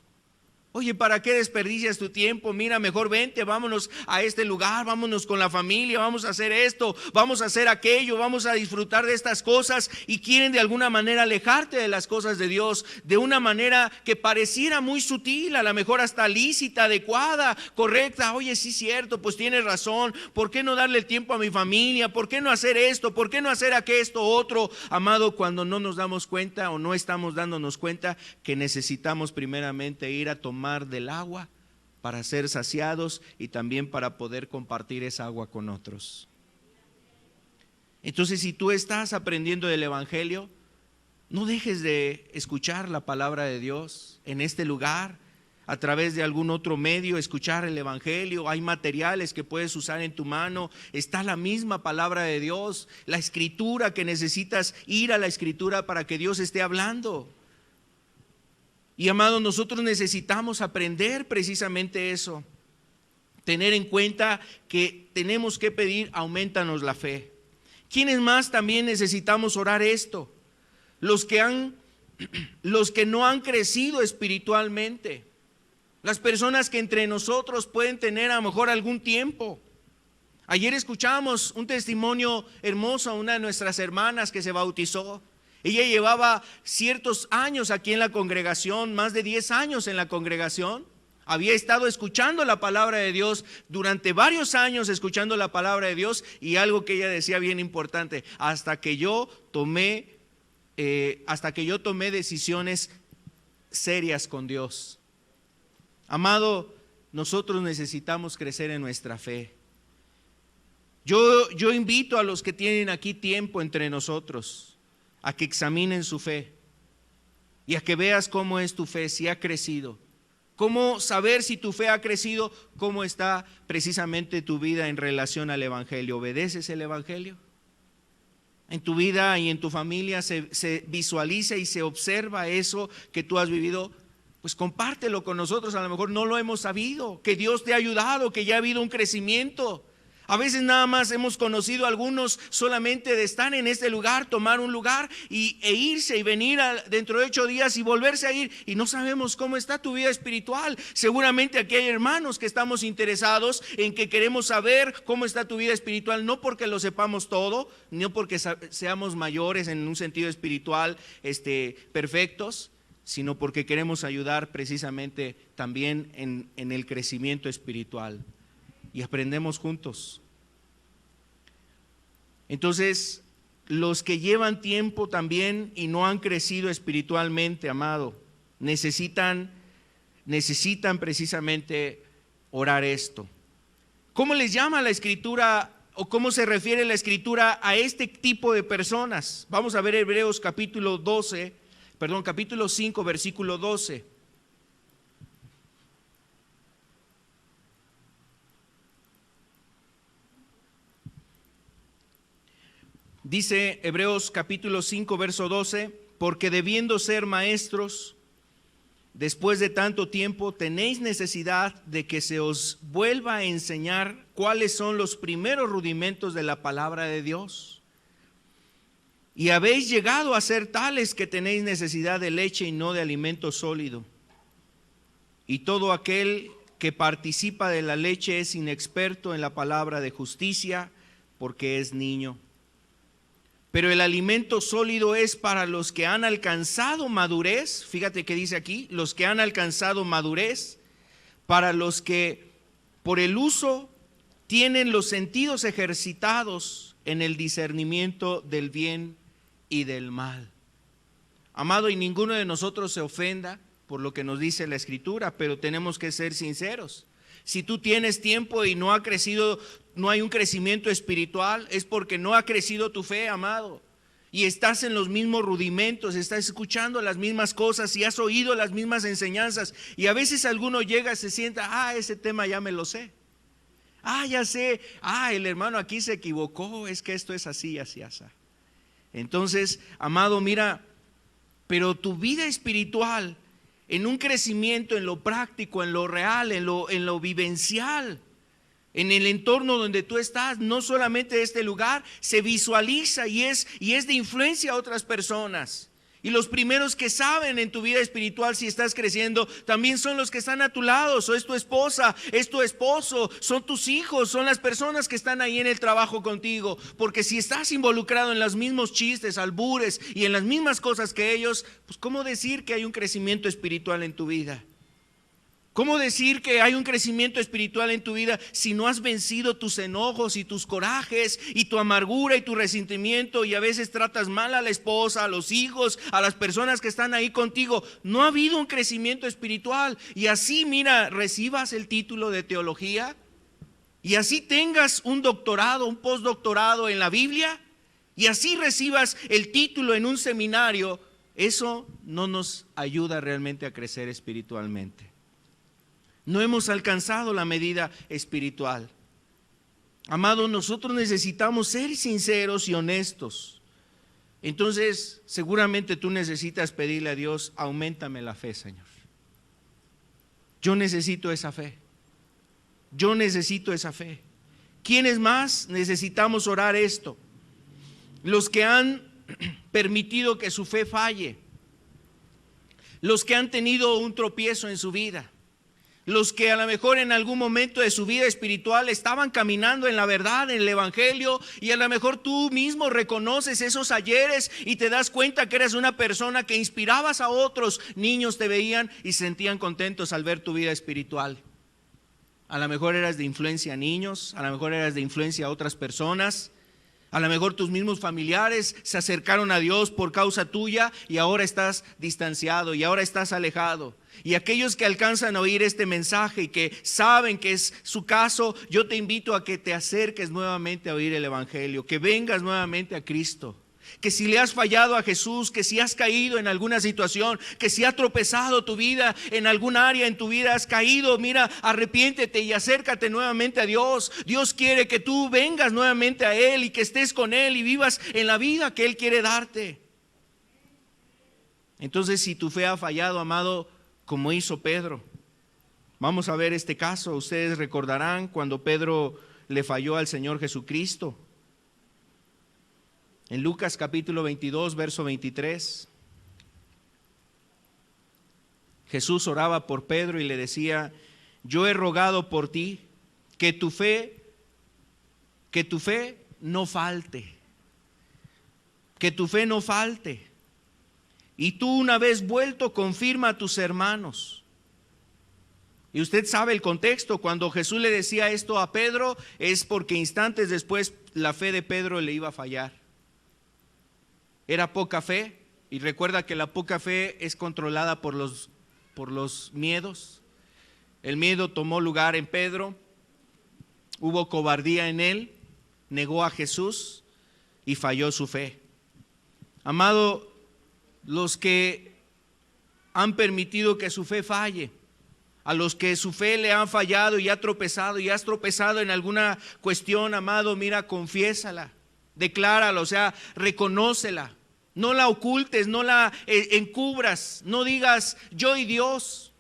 Oye, ¿para qué desperdicias tu tiempo? Mira, mejor vente, vámonos a este lugar, vámonos con la familia, vamos a hacer esto, vamos a hacer aquello, vamos a disfrutar de estas cosas, y quieren de alguna manera alejarte de las cosas de Dios, de una manera que pareciera muy sutil, a lo mejor hasta lícita, adecuada, correcta. Oye, sí, cierto, pues tienes razón, ¿por qué no darle el tiempo a mi familia? ¿Por qué no hacer esto? ¿Por qué no hacer esto otro? Amado, cuando no nos damos cuenta o no estamos dándonos cuenta que necesitamos primeramente ir a tomar del agua para ser saciados y también para poder compartir esa agua con otros. Entonces, si tú estás aprendiendo del evangelio, no dejes de escuchar la palabra de Dios en este lugar, a través de algún otro medio, escuchar el evangelio. Hay materiales que puedes usar en tu mano, está la misma palabra de Dios, la escritura, que necesitas ir a la escritura para que Dios esté hablando. Y amado, nosotros necesitamos aprender precisamente eso, tener en cuenta que tenemos que pedir, aumentanos la fe. ¿Quiénes más también necesitamos orar esto? Los que no han crecido espiritualmente. Las personas que entre nosotros pueden tener a lo mejor algún tiempo. Ayer escuchamos un testimonio hermoso a una de nuestras hermanas que se bautizó. Ella llevaba ciertos años aquí en la congregación, más de 10 años en la congregación. Había estado escuchando la palabra de Dios durante varios años, escuchando la palabra de Dios, y algo que ella decía bien importante: hasta que yo tomé decisiones serias con Dios. Amado, nosotros necesitamos crecer en nuestra fe. Yo invito a los que tienen aquí tiempo entre nosotros a que examinen su fe y a que veas cómo es tu fe, si ha crecido. Cómo saber si tu fe ha crecido, cómo está precisamente tu vida en relación al Evangelio. ¿Obedeces el Evangelio? En tu vida y en tu familia se visualiza y se observa eso que tú has vivido. Pues compártelo con nosotros, a lo mejor no lo hemos sabido, que Dios te ha ayudado, que ya ha habido un crecimiento. A veces nada más hemos conocido a algunos solamente de estar en este lugar, tomar un lugar e irse y venir dentro de 8 días y volverse a ir, y no sabemos cómo está tu vida espiritual. Seguramente aquí hay hermanos que estamos interesados en que queremos saber cómo está tu vida espiritual, no porque lo sepamos todo, no porque seamos mayores en un sentido espiritual perfectos, sino porque queremos ayudar precisamente también en el crecimiento espiritual. Y aprendemos juntos. Entonces, los que llevan tiempo también y no han crecido espiritualmente, amado, necesitan precisamente orar esto. ¿Cómo les llama la Escritura o cómo se refiere la Escritura a este tipo de personas? Vamos a ver Hebreos capítulo 5, versículo 12. Dice Hebreos capítulo 5, verso 12: porque debiendo ser maestros, después de tanto tiempo, tenéis necesidad de que se os vuelva a enseñar cuáles son los primeros rudimentos de la palabra de Dios. Y habéis llegado a ser tales que tenéis necesidad de leche y no de alimento sólido. Y todo aquel que participa de la leche es inexperto en la palabra de justicia, porque es niño. Pero el alimento sólido es para los que han alcanzado madurez. Fíjate que dice aquí, los que han alcanzado madurez, para los que por el uso tienen los sentidos ejercitados en el discernimiento del bien y del mal. Amado, y ninguno de nosotros se ofenda por lo que nos dice la Escritura, pero tenemos que ser sinceros. Si tú tienes tiempo y no ha crecido, no hay un crecimiento espiritual, es porque no ha crecido tu fe, amado. Y estás en los mismos rudimentos, estás escuchando las mismas cosas y has oído las mismas enseñanzas. Y a veces alguno llega, se sienta, ese tema ya me lo sé. Ya sé, el hermano aquí se equivocó, es que esto es así, así, así. Entonces, amado, mira, pero tu vida espiritual, en un crecimiento en lo práctico, en lo real, en lo vivencial, en el entorno donde tú estás, no solamente este lugar, se visualiza y es de influencia a otras personas. Y los primeros que saben en tu vida espiritual si estás creciendo también son los que están a tu lado. O es tu esposa, es tu esposo, son tus hijos, son las personas que están ahí en el trabajo contigo. Porque si estás involucrado en los mismos chistes, albures y en las mismas cosas que ellos, pues ¿cómo decir que hay un crecimiento espiritual en tu vida? ¿Cómo decir que hay un crecimiento espiritual en tu vida si no has vencido tus enojos y tus corajes y tu amargura y tu resentimiento, y a veces tratas mal a la esposa, a los hijos, a las personas que están ahí contigo? No ha habido un crecimiento espiritual. Y así, mira, recibas el título de teología y así tengas un doctorado, un postdoctorado en la Biblia, y así recibas el título en un seminario, eso no nos ayuda realmente a crecer espiritualmente. No hemos alcanzado la medida espiritual. Amado, nosotros necesitamos ser sinceros y honestos. Entonces, seguramente tú necesitas pedirle a Dios, auméntame la fe, Señor. Yo necesito esa fe. Yo necesito esa fe. ¿Quiénes más necesitamos orar esto? Los que han permitido que su fe falle. Los que han tenido un tropiezo en su vida. Los que a lo mejor en algún momento de su vida espiritual estaban caminando en la verdad, en el evangelio, y a lo mejor tú mismo reconoces esos ayeres y te das cuenta que eres una persona que inspirabas a otros. Niños te veían y se sentían contentos al ver tu vida espiritual. A lo mejor eras de influencia a niños, a lo mejor eras de influencia a otras personas. A lo mejor tus mismos familiares se acercaron a Dios por causa tuya y ahora estás distanciado y ahora estás alejado. Y aquellos que alcanzan a oír este mensaje y que saben que es su caso, yo te invito a que te acerques nuevamente a oír el evangelio, que vengas nuevamente a Cristo. Que si le has fallado a Jesús, que si has caído en alguna situación, que si ha tropezado tu vida en algún área en tu vida, has caído, mira, arrepiéntete y acércate nuevamente a Dios. Dios quiere que tú vengas nuevamente a Él y que estés con Él y vivas en la vida que Él quiere darte. Entonces, si tu fe ha fallado, amado, como hizo Pedro, vamos a ver este caso. Ustedes recordarán cuando Pedro le falló al Señor Jesucristo. En Lucas capítulo 22, verso 23, Jesús oraba por Pedro y le decía: yo he rogado por ti que tu fe no falte, que tu fe no falte. Y tú, una vez vuelto, confirma a tus hermanos. Y usted sabe el contexto. Cuando Jesús le decía esto a Pedro, es porque instantes después la fe de Pedro le iba a fallar. Era poca fe, y recuerda que la poca fe es controlada por los miedos. El miedo tomó lugar en Pedro, hubo cobardía en él, negó a Jesús y falló su fe. Amado, los que han permitido que su fe falle, a los que su fe le han fallado y ha tropezado y has tropezado en alguna cuestión, amado, mira, confiésala. Declárala, o sea, reconócela. No la ocultes, no la encubras, no digas yo y Dios.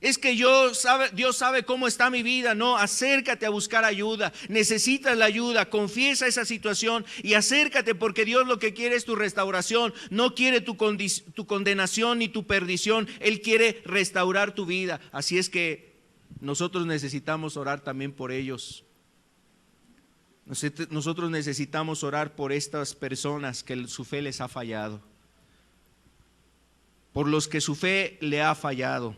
Es que Dios sabe cómo está mi vida. No, acércate a buscar ayuda. Necesitas la ayuda, confiesa esa situación y acércate, porque Dios lo que quiere es tu restauración. No quiere tu condenación ni tu perdición. Él quiere restaurar tu vida. Así es que nosotros necesitamos orar también por ellos. Nosotros necesitamos orar por estas personas que su fe les ha fallado, por los que su fe le ha fallado.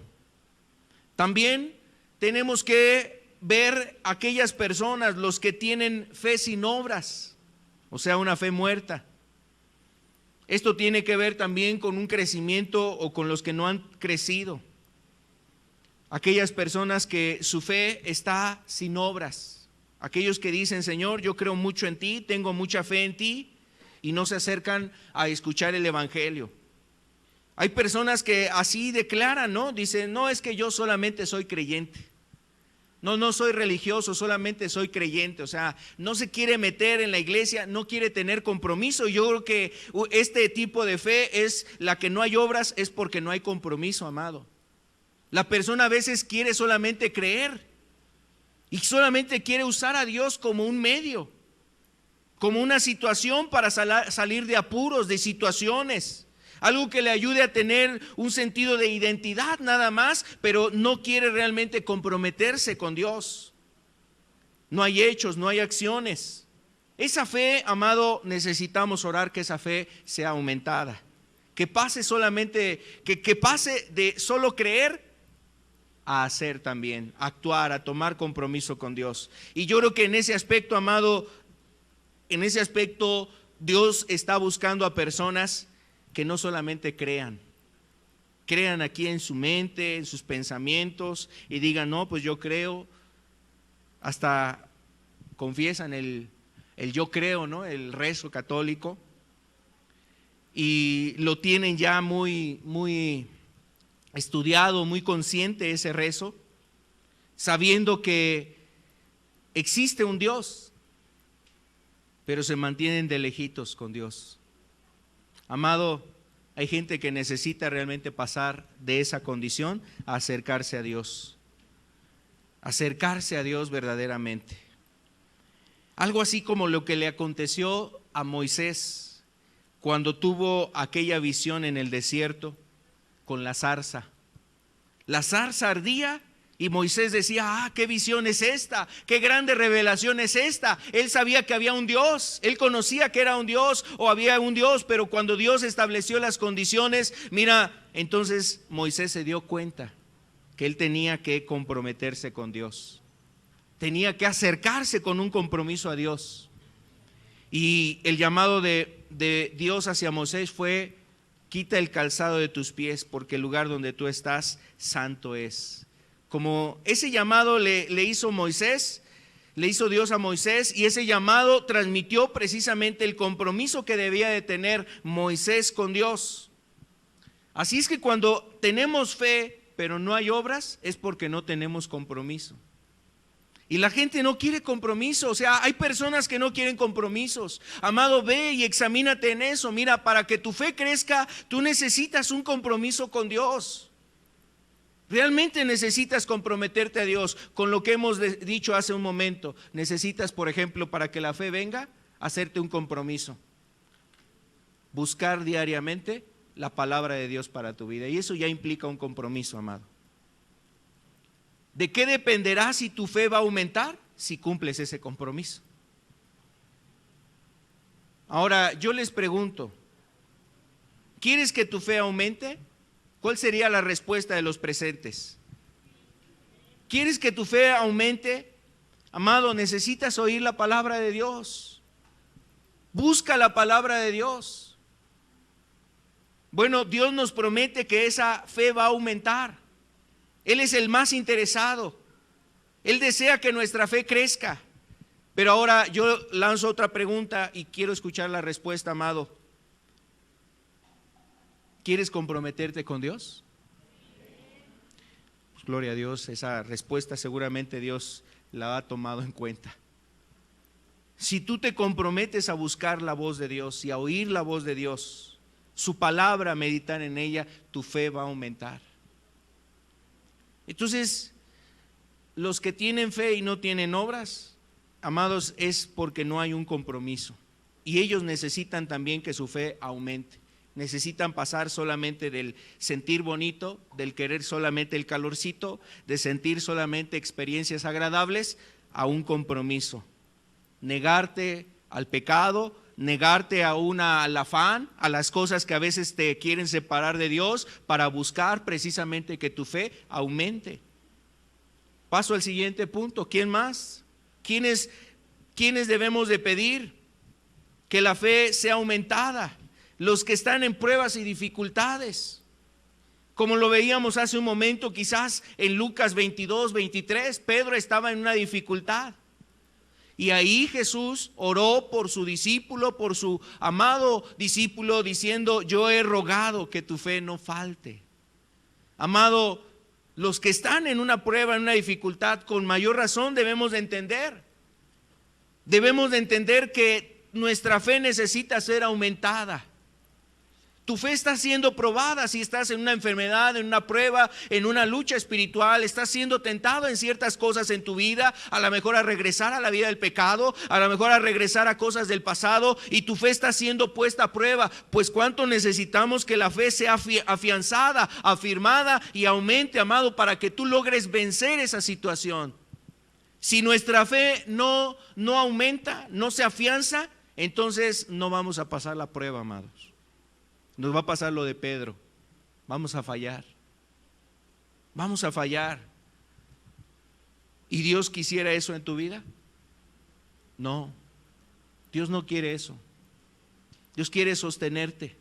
También tenemos que ver aquellas personas, los que tienen fe sin obras, o sea, una fe muerta. Esto tiene que ver también con un crecimiento o con los que no han crecido. Aquellas personas que su fe está sin obras. Aquellos que dicen: Señor, yo creo mucho en ti, tengo mucha fe en ti, y no se acercan a escuchar el evangelio. Hay personas que así declaran, ¿no? Dicen: no, es que yo solamente soy creyente. No soy religioso, solamente soy creyente. O sea, no se quiere meter en la iglesia, no quiere tener compromiso. Yo creo que este tipo de fe es la que no hay obras, es porque no hay compromiso, amado. La persona a veces quiere solamente creer y solamente quiere usar a Dios como un medio, como una situación para salir de apuros, de situaciones. Algo que le ayude a tener un sentido de identidad nada más, pero no quiere realmente comprometerse con Dios. No hay hechos, no hay acciones. Esa fe, amado, necesitamos orar que esa fe sea aumentada. Que pase solamente, que pase de solo creer a hacer también, a actuar, a tomar compromiso con Dios. Y yo creo que en ese aspecto, amado, en ese aspecto Dios está buscando a personas que no solamente crean aquí en su mente, en sus pensamientos, y digan: no, pues yo creo, hasta confiesan el yo creo, ¿no? El rezo católico, y lo tienen ya muy estudiado, muy consciente ese rezo, sabiendo que existe un Dios, pero se mantienen de lejitos con Dios. Amado, hay gente que necesita realmente pasar de esa condición a acercarse a Dios verdaderamente. Algo así como lo que le aconteció a Moisés cuando tuvo aquella visión en el desierto con la zarza. La zarza ardía Y Moisés decía, qué visión es esta, qué grande revelación es esta. Él sabía que había un Dios, él conocía que era un Dios o había un Dios, pero cuando Dios estableció las condiciones, mira, entonces Moisés se dio cuenta que él tenía que comprometerse con Dios. Tenía que acercarse con un compromiso a Dios. Y el llamado de Dios hacia Moisés fue: quita el calzado de tus pies, porque el lugar donde tú estás santo es. Como ese llamado le hizo Moisés, le hizo Dios a Moisés, y ese llamado transmitió precisamente el compromiso que debía de tener Moisés con Dios. Así es que cuando tenemos fe, pero no hay obras, es porque no tenemos compromiso. Y la gente no quiere compromiso, o sea, hay personas que no quieren compromisos. Amado, ve y examínate en eso. Mira, para que tu fe crezca, tú necesitas un compromiso con Dios. Realmente necesitas comprometerte a Dios con lo que hemos dicho hace un momento. Necesitas, por ejemplo, para que la fe venga, hacerte un compromiso. Buscar diariamente la palabra de Dios para tu vida. Y eso ya implica un compromiso, amado. ¿De qué dependerá si tu fe va a aumentar? Si cumples ese compromiso. Ahora, yo les pregunto, ¿quieres que tu fe aumente? ¿Cuál sería la respuesta de los presentes? ¿Quieres que tu fe aumente? Amado, necesitas oír la palabra de Dios. Busca la palabra de Dios. Bueno, Dios nos promete que esa fe va a aumentar. Él es el más interesado. Él desea que nuestra fe crezca. Pero ahora yo lanzo otra pregunta y quiero escuchar la respuesta, amado. ¿Quieres comprometerte con Dios? Pues, gloria a Dios, esa respuesta seguramente Dios la ha tomado en cuenta. Si tú te comprometes a buscar la voz de Dios y a oír la voz de Dios, su palabra, a meditar en ella, tu fe va a aumentar. Entonces, los que tienen fe y no tienen obras, amados, es porque no hay un compromiso. Y ellos necesitan también que su fe aumente. Necesitan pasar solamente del sentir bonito, del querer solamente el calorcito, de sentir solamente experiencias agradables, a un compromiso. Negarte al pecado, negarte al afán, a las cosas que a veces te quieren separar de Dios, para buscar precisamente que tu fe aumente. Paso al siguiente punto. ¿Quién más? ¿Quiénes debemos de pedir que la fe sea aumentada? Los que están en pruebas y dificultades. Como lo veíamos hace un momento, quizás en Lucas 22, 23, Pedro estaba en una dificultad. Y ahí Jesús oró por su discípulo, por su amado discípulo, diciendo: yo he rogado que tu fe no falte. Amado, los que están en una prueba, en una dificultad, con mayor razón debemos de entender. Debemos de entender que nuestra fe necesita ser aumentada. Tu fe está siendo probada si estás en una enfermedad, en una prueba, en una lucha espiritual. Estás siendo tentado en ciertas cosas en tu vida, a lo mejor a regresar a la vida del pecado, a lo mejor a regresar a cosas del pasado, y tu fe está siendo puesta a prueba. Pues cuánto necesitamos que la fe sea afianzada, afirmada y aumente, amado, para que tú logres vencer esa situación. Si nuestra fe no aumenta, no se afianza, entonces no vamos a pasar la prueba, amados. Nos va a pasar lo de Pedro. Vamos a fallar. Vamos a fallar. ¿Y Dios quisiera eso en tu vida? No. Dios no quiere eso. Dios quiere sostenerte.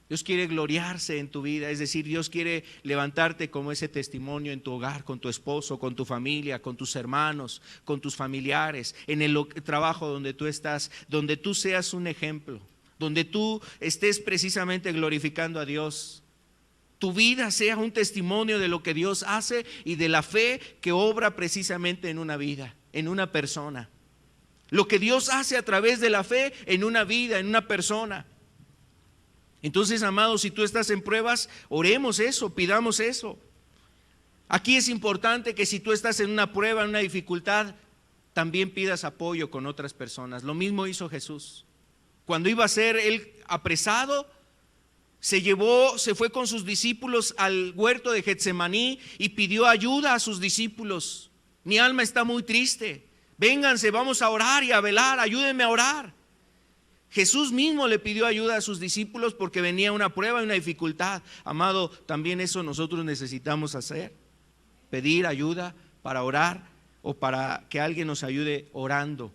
Dios quiere gloriarse en tu vida. Es decir, Dios quiere levantarte como ese testimonio en tu hogar, con tu esposo, con tu familia, con tus hermanos, con tus familiares, en el trabajo donde tú estás, donde tú seas un ejemplo, donde tú estés precisamente glorificando a Dios. Tu vida sea un testimonio de lo que Dios hace y de la fe que obra precisamente en una vida, en una persona. Lo que Dios hace a través de la fe en una vida, en una persona. Entonces, amados, si tú estás en pruebas, oremos eso, pidamos eso. Aquí es importante que si tú estás en una prueba, en una dificultad, también pidas apoyo con otras personas. Lo mismo hizo Jesús. Cuando iba a ser él apresado, Se fue con sus discípulos al huerto de Getsemaní y pidió ayuda a sus discípulos. Mi alma está muy triste. Vénganse, vamos a orar y a velar, ayúdenme a orar. Jesús mismo le pidió ayuda a sus discípulos porque venía una prueba y una dificultad. Amado, también eso nosotros necesitamos hacer. Pedir ayuda para orar o para que alguien nos ayude orando.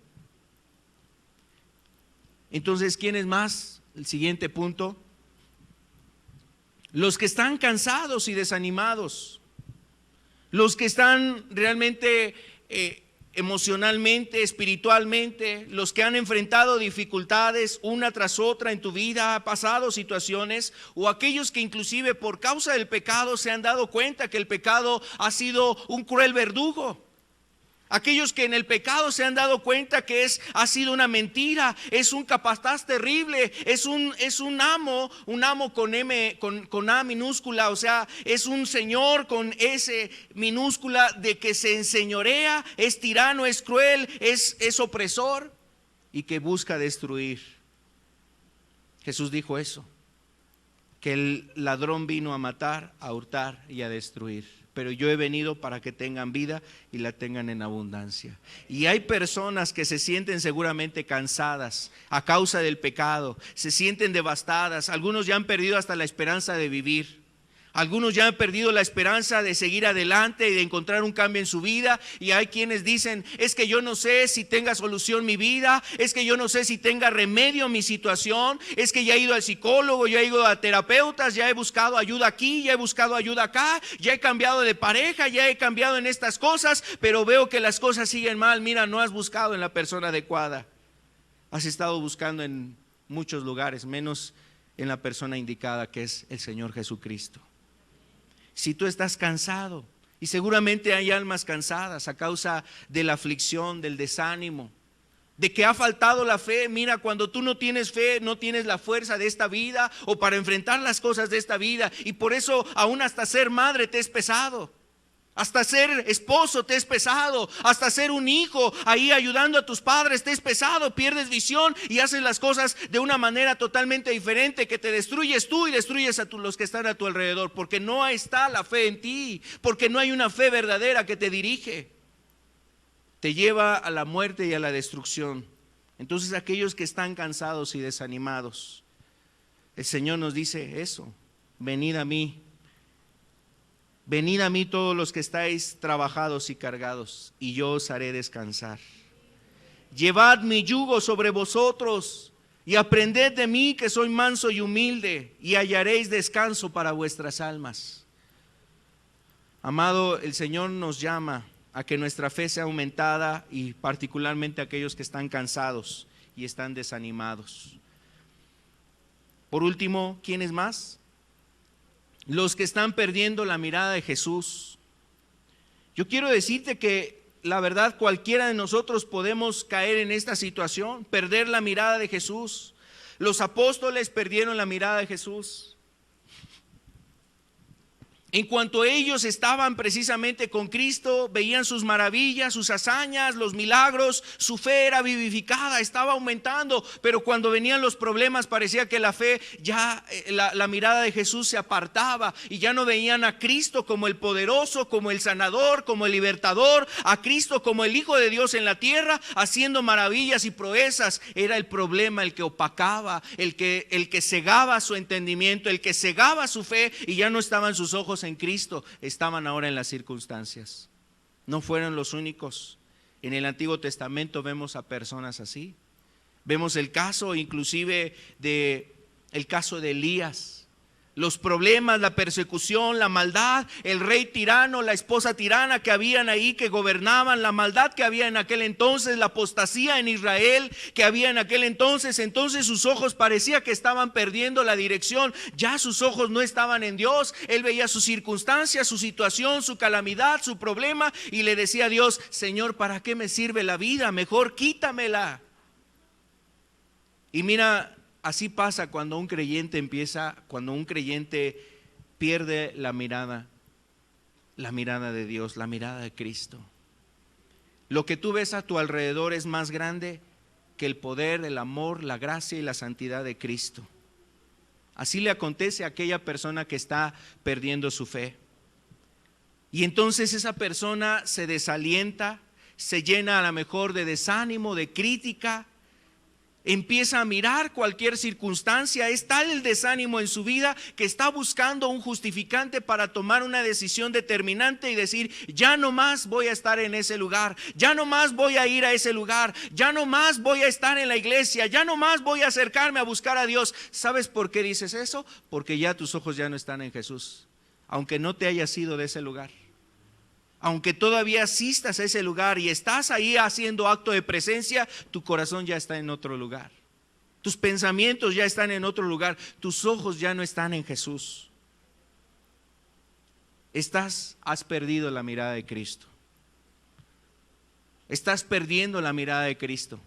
Entonces, ¿quién es más? El siguiente punto. Los que están cansados y desanimados. Los que están realmente emocionalmente, espiritualmente, los que han enfrentado dificultades una tras otra en tu vida, ha pasado situaciones, o aquellos que inclusive por causa del pecado se han dado cuenta que el pecado ha sido un cruel verdugo. Aquellos que en el pecado se han dado cuenta que ha sido una mentira, es un capataz terrible, es un amo con A minúscula, o sea, es un señor con S minúscula de que se enseñorea, es tirano, es cruel, es opresor y que busca destruir. Jesús dijo eso, que el ladrón vino a matar, a hurtar y a destruir. Pero yo he venido para que tengan vida y la tengan en abundancia. Y hay personas que se sienten seguramente cansadas a causa del pecado, se sienten devastadas. Algunos ya han perdido hasta la esperanza de vivir. Algunos ya han perdido la esperanza de seguir adelante y de encontrar un cambio en su vida. Y hay quienes dicen, es que yo no sé si tenga solución mi vida, es que yo no sé si tenga remedio mi situación, es que ya he ido al psicólogo, ya he ido a terapeutas, ya he buscado ayuda aquí, ya he buscado ayuda acá, ya he cambiado de pareja, ya he cambiado en estas cosas, pero veo que las cosas siguen mal. Mira, no has buscado en la persona adecuada. Has estado buscando en muchos lugares, menos en la persona indicada, que es el Señor Jesucristo. Si tú estás cansado, y seguramente hay almas cansadas a causa de la aflicción, del desánimo, de que ha faltado la fe. Mira, cuando tú no tienes fe, no tienes la fuerza de esta vida o para enfrentar las cosas de esta vida, y por eso aún hasta ser madre te es pesado. Hasta ser esposo te es pesado, hasta ser un hijo ahí ayudando a tus padres te es pesado, pierdes visión y haces las cosas de una manera totalmente diferente que te destruyes tú y destruyes a los que están a tu alrededor, porque no está la fe en ti, porque no hay una fe verdadera que te dirige, te lleva a la muerte y a la destrucción. Entonces aquellos que están cansados y desanimados, el Señor nos dice eso: venid a mí. Venid a mí todos los que estáis trabajados y cargados, y yo os haré descansar. Llevad mi yugo sobre vosotros y aprended de mí, que soy manso y humilde, y hallaréis descanso para vuestras almas. Amado, el Señor nos llama a que nuestra fe sea aumentada, y particularmente aquellos que están cansados y están desanimados. Por último, ¿quiénes más? Los que están perdiendo la mirada de Jesús. Yo quiero decirte que la verdad, cualquiera de nosotros podemos caer en esta situación, perder la mirada de Jesús. Los apóstoles perdieron la mirada de Jesús. En cuanto ellos estaban precisamente con Cristo, veían sus maravillas, sus hazañas, los milagros, su fe era vivificada, estaba aumentando, pero cuando venían los problemas parecía que la fe ya, la mirada de Jesús se apartaba y ya no veían a Cristo como el poderoso, como el sanador, como el libertador, a Cristo como el Hijo de Dios en la tierra, haciendo maravillas y proezas. Era el problema el que opacaba, el que cegaba su entendimiento, el que cegaba su fe, y ya no estaban sus ojos en Cristo, estaban ahora en las circunstancias. No fueron los únicos. En el Antiguo Testamento vemos a personas así. Vemos el caso inclusive el caso de Elías. Los problemas, la persecución, la maldad, el rey tirano, la esposa tirana que habían ahí, que gobernaban, la maldad que había en aquel entonces, la apostasía en Israel que había en aquel entonces. Entonces sus ojos parecía que estaban perdiendo la dirección. Ya sus ojos no estaban en Dios. Él veía sus circunstancias, su situación, su calamidad, su problema, y le decía a Dios: Señor, ¿para qué me sirve la vida? Mejor quítamela. Y mira, así pasa cuando un creyente pierde la mirada de Dios, la mirada de Cristo. Lo que tú ves a tu alrededor es más grande que el poder, el amor, la gracia y la santidad de Cristo. Así le acontece a aquella persona que está perdiendo su fe. Y entonces esa persona se desalienta, se llena a lo mejor de desánimo, de crítica, empieza a mirar cualquier circunstancia. Es tal el desánimo en su vida que está buscando un justificante para tomar una decisión determinante y decir: ya no más voy a estar en ese lugar, ya no más voy a ir a ese lugar, ya no más voy a estar en la iglesia, ya no más voy a acercarme a buscar a Dios. ¿Sabes por qué dices eso? Porque ya tus ojos ya no están en Jesús, aunque no te hayas ido de ese lugar. Aunque todavía asistas a ese lugar y estás ahí haciendo acto de presencia, tu corazón ya está en otro lugar. Tus pensamientos ya están en otro lugar. Tus ojos ya no están en Jesús. Has perdido la mirada de Cristo. Estás perdiendo la mirada de Cristo.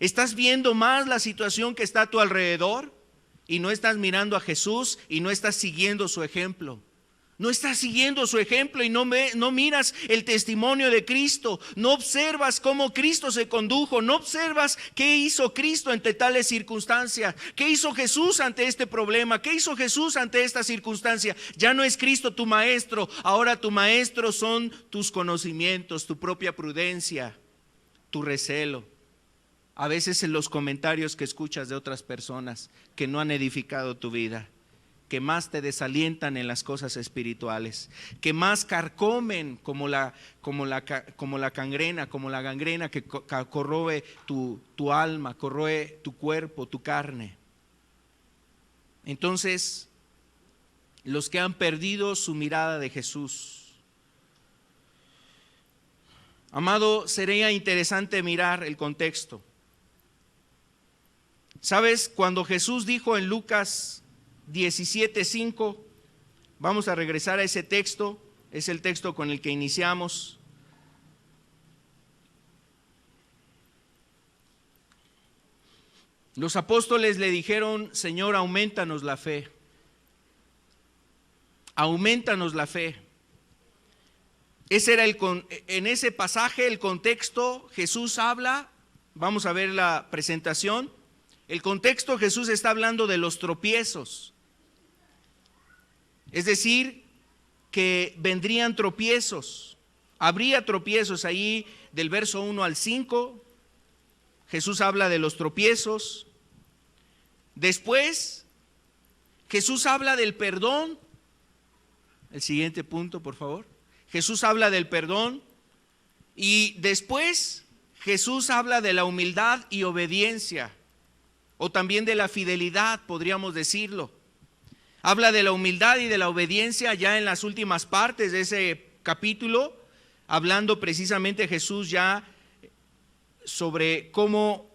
Estás viendo más la situación que está a tu alrededor y no estás mirando a Jesús y no estás siguiendo su ejemplo. No estás siguiendo su ejemplo y no miras el testimonio de Cristo. No observas cómo Cristo se condujo. No observas qué hizo Cristo ante tales circunstancias. ¿Qué hizo Jesús ante este problema? ¿Qué hizo Jesús ante esta circunstancia? Ya no es Cristo tu maestro. Ahora tu maestro son tus conocimientos, tu propia prudencia, tu recelo. A veces en los comentarios que escuchas de otras personas que no han edificado tu vida, que más te desalientan en las cosas espirituales, que más carcomen como la gangrena que corroe tu alma, corroe tu cuerpo, tu carne. Entonces, los que han perdido su mirada de Jesús. Amado, sería interesante mirar el contexto. ¿Sabes? Cuando Jesús dijo en Lucas 17:5, vamos a regresar a ese texto, es el texto con el que iniciamos. Los apóstoles le dijeron: Señor, aumentanos la fe. Aumentanos la fe. Ese era en ese pasaje el contexto. Jesús habla, vamos a ver la presentación. El contexto, Jesús está hablando de los tropiezos. Es decir, que vendrían tropiezos, habría tropiezos ahí del verso 1 al 5. Jesús habla de los tropiezos. Después, Jesús habla del perdón. El siguiente punto, por favor. Jesús habla del perdón. Y después, Jesús habla de la humildad y obediencia, o también de la fidelidad, podríamos decirlo. Habla de la humildad y de la obediencia ya en las últimas partes de ese capítulo, hablando precisamente Jesús ya sobre cómo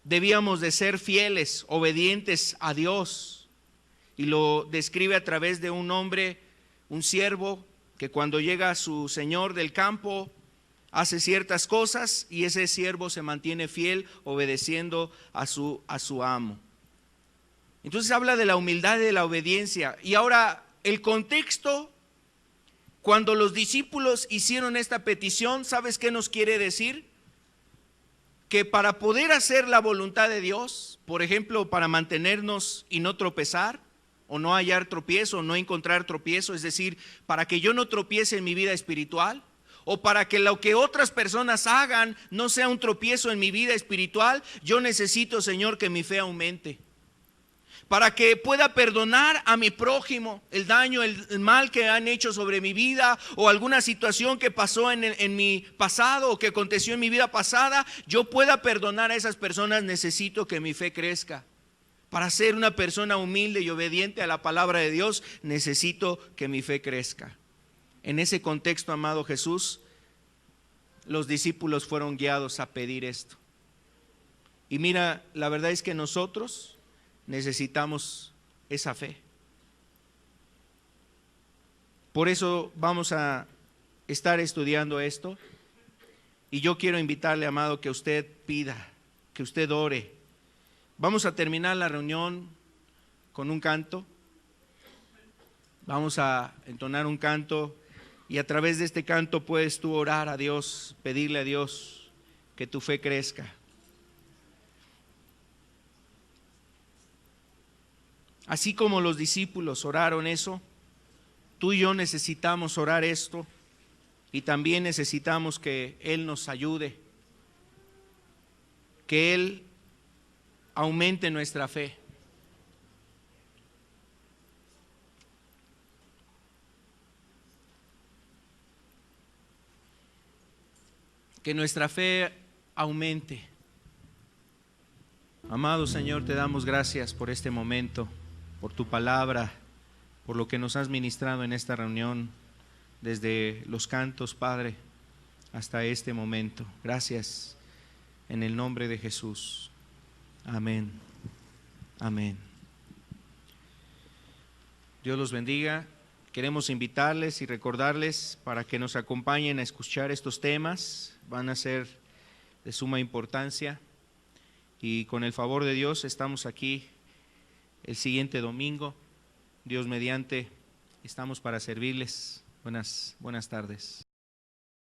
debíamos de ser fieles, obedientes a Dios. Y lo describe a través de un hombre, un siervo, que cuando llega su señor del campo, hace ciertas cosas y ese siervo se mantiene fiel, obedeciendo a su amo. Entonces habla de la humildad y de la obediencia. Y ahora el contexto, cuando los discípulos hicieron esta petición, ¿sabes qué nos quiere decir? Que para poder hacer la voluntad de Dios, por ejemplo, para mantenernos y no tropezar, o no hallar tropiezo, o no encontrar tropiezo, es decir, para que yo no tropiece en mi vida espiritual, o para que lo que otras personas hagan no sea un tropiezo en mi vida espiritual, yo necesito, Señor, que mi fe aumente. Para que pueda perdonar a mi prójimo el daño, el mal que han hecho sobre mi vida, o alguna situación que pasó en mi pasado o que aconteció en mi vida pasada, yo pueda perdonar a esas personas. Necesito que mi fe crezca. Para ser una persona humilde y obediente a la palabra de Dios, necesito que mi fe crezca. En ese contexto, amado Jesús, los discípulos fueron guiados a pedir esto. Y mira, la verdad es que nosotros necesitamos esa fe. Por eso vamos a estar estudiando esto. Y yo quiero invitarle, amado, que usted pida, que usted ore. Vamos a terminar la reunión con un canto. Vamos a entonar un canto y a través de este canto puedes tú orar a Dios, pedirle a Dios que tu fe crezca. Así como los discípulos oraron eso, tú y yo necesitamos orar esto y también necesitamos que Él nos ayude, que Él aumente nuestra fe. Que nuestra fe aumente. Amado Señor, te damos gracias por este momento, por tu palabra, por lo que nos has ministrado en esta reunión, desde los cantos, Padre, hasta este momento. Gracias en el nombre de Jesús. Amén. Amén. Dios los bendiga. Queremos invitarles y recordarles para que nos acompañen a escuchar estos temas. Van a ser de suma importancia. Y con el favor de Dios estamos aquí el siguiente domingo. Dios mediante, estamos para servirles. Buenas tardes.